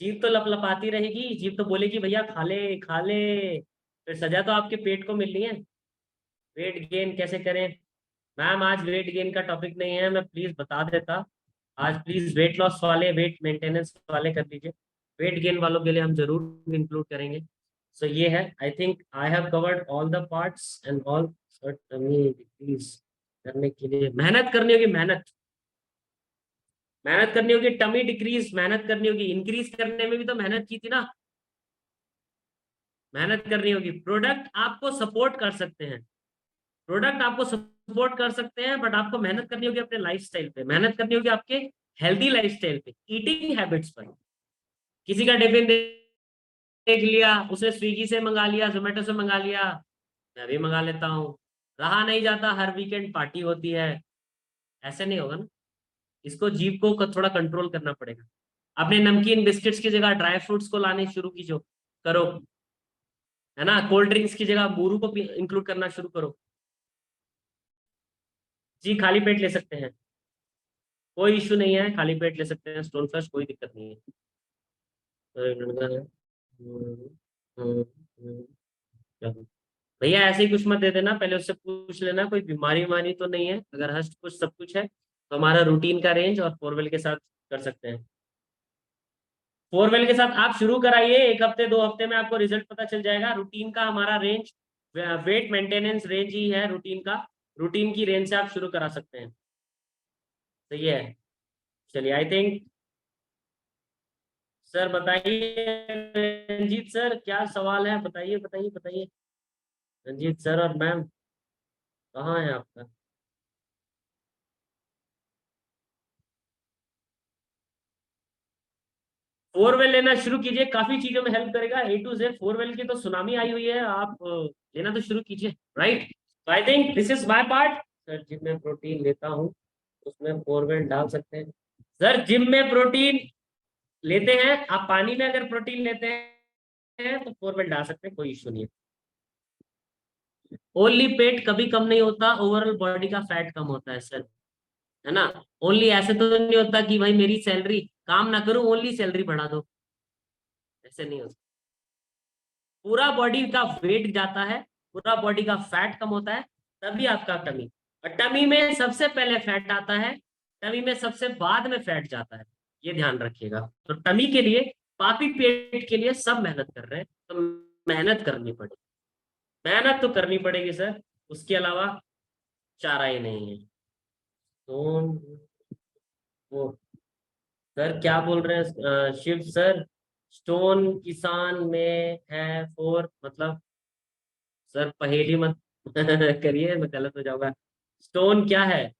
जीव तो लपलपाती रहेगी, जीव तो बोलेगी भैया खा ले खा ले, फिर सजा तो आपके पेट को मिलनी है। वेट गेन कैसे करें, मैम आज वेट गेन का टॉपिक नहीं है, मैं प्लीज बता देता, आज प्लीज वेट लॉस वाले, वेट मेंटेनेंस वाले कर लीजिए, वेट गेन वालों के लिए हम जरूर इंक्लूड करेंगे। सो ये है, I think I have covered all the parts and all. Decrease करने के लिए मेहनत करनी होगी, मेहनत, मेहनत करनी होगी, टमी डिक्रीज मेहनत करनी होगी, इंक्रीज करने में भी तो मेहनत की थी ना, मेहनत करनी होगी। प्रोडक्ट आपको सपोर्ट कर सकते हैं, प्रोडक्ट आपको सपोर्ट कर सकते हैं, बट आपको मेहनत करनी होगी अपने लाइफस्टाइल पे, मेहनत करनी होगी आपके हेल्दी लाइफस्टाइल पे, ईटिंग हैबिट्स पर। किसी का टिफिन देख लिया, उसने स्विगी से मंगा लिया, जोमेटो से मंगा लिया, मैं भी मंगा लेता हूँ, रहा नहीं जाता, हर वीकेंड पार्टी होती है, ऐसे नहीं होगा ना। इसको जीभ को थोड़ा कंट्रोल करना पड़ेगा। अपने नमकीन बिस्किट्स की जगह ड्राई फ्रूट्स को लाने शुरू कीजिए, करो, है ना, कोल्ड ड्रिंक्स की जगह बोरू को इंक्लूड करना शुरू करो। जी खाली पेट ले सकते हैं, कोई इशू नहीं है, खाली पेट ले सकते हैं स्टोन फ्लश, कोई दिक्कत नहीं है। चलो। भैया ऐसे ही कुछ मत दे देना, पहले उससे पूछ लेना कोई बीमारी वारी तो नहीं है, अगर हष्ट कुछ सब कुछ है तो हमारा रूटीन का रेंज और फोरवेल के साथ कर सकते हैं। फोरवेल के साथ आप शुरू कराइए, 1 हफ्ते 2 हफ्ते में आपको रिजल्ट पता चल जाएगा। रूटीन का हमारा रेंज वेट मेंटेनेंस रेंज ही है रूटीन का, रूटीन की रेंज से आप शुरू करा सकते हैं। तो ये है, चलिए आई थिंक सर बताइए रंजीत सर, क्या सवाल है, बताइए बताइए बताइए। रंजीत सर और मैम कहाँ है आपका? 4 वेल लेना शुरू कीजिए, काफी चीजों में हेल्प करेगा। A to Z 4 वेल की तो सुनामी आई हुई है, आप लेना तो शुरू कीजिए, राइट। तो I think this is my part. Sir gym में प्रोटीन लेता हूँ, उसमें 4 वेल डाल सकते हैं। सर जिम में प्रोटीन लेते हैं, आप पानी में अगर प्रोटीन लेते हैं तो 4 वेल डाल सकते हैं, कोई इश्यू नहीं है। ओनली पेट कभी कम नहीं होता, ओवरऑल बॉडी का फैट कम होता है सर, है ना। ओनली ऐसे तो नहीं होता कि भाई मेरी सैलरी काम ना करूं ओनली सैलरी बढ़ा दो, ऐसे नहीं होता। पूरा बॉडी का वेट जाता है, पूरा बॉडी का फैट कम होता है, तभी आपका टमी। और टमी में सबसे पहले फैट आता है, टमी में सबसे बाद में फैट जाता है, ये ध्यान रखिएगा। तो टमी के लिए, पापी पेट के लिए सब मेहनत कर रहे हैं, तो मेहनत करनी पड़ेगी, मेहनत तो करनी पड़ेगी सर, उसके अलावा चारा ही नहीं है। तो वो सर क्या बोल रहे हैं शिव सर, स्टोन किसान में है 4 मतलब? सर पहेली मत करिए, मैं गलत हो जाऊंगा। स्टोन क्या है?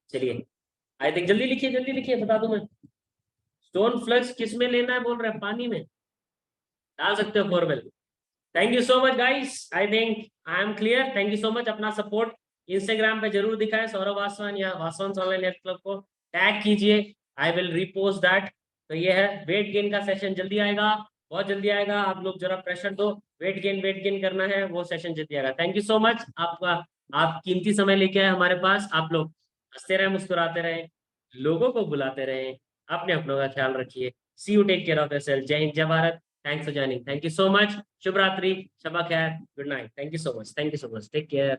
चलिए, आई थिंक जल्दी लिखिए, बता दूं मैं। स्टोन फ्लक्स किस में लेना है बोल रहे हैं, पानी में डाल सकते हो 4 well. Thank you so much guys, I think I am clear. Thank you so much, अपना सपोर्ट इंस्टाग्राम पे जरूर दिखाएं, सौरभ वासवान या वासवान ऑनलाइन हेल्थ क्लब को टैग कीजिए, आई विल रिपोस्ट दैट। तो ये है, वेट गेन का सेशन जल्दी आएगा, बहुत जल्दी आएगा, आप लोग जरा प्रेशर दो, वेट गेन करना है, वो सेशन जल्दी आएगा। थैंक यू सो मच आपका, आप कीमती समय लेके आए हमारे पास। आप लोग हंसते रहे, मुस्कुराते रहे, लोगों को बुलाते रहे, अपने अपनों का ख्याल रखिए। See you, take care of yourself. जय हिंद, जय Bharat. Thanks for joining, thank you so much. शुभ रात्रि, शबा खैर, good night, thank you so much, thank you so much, take care.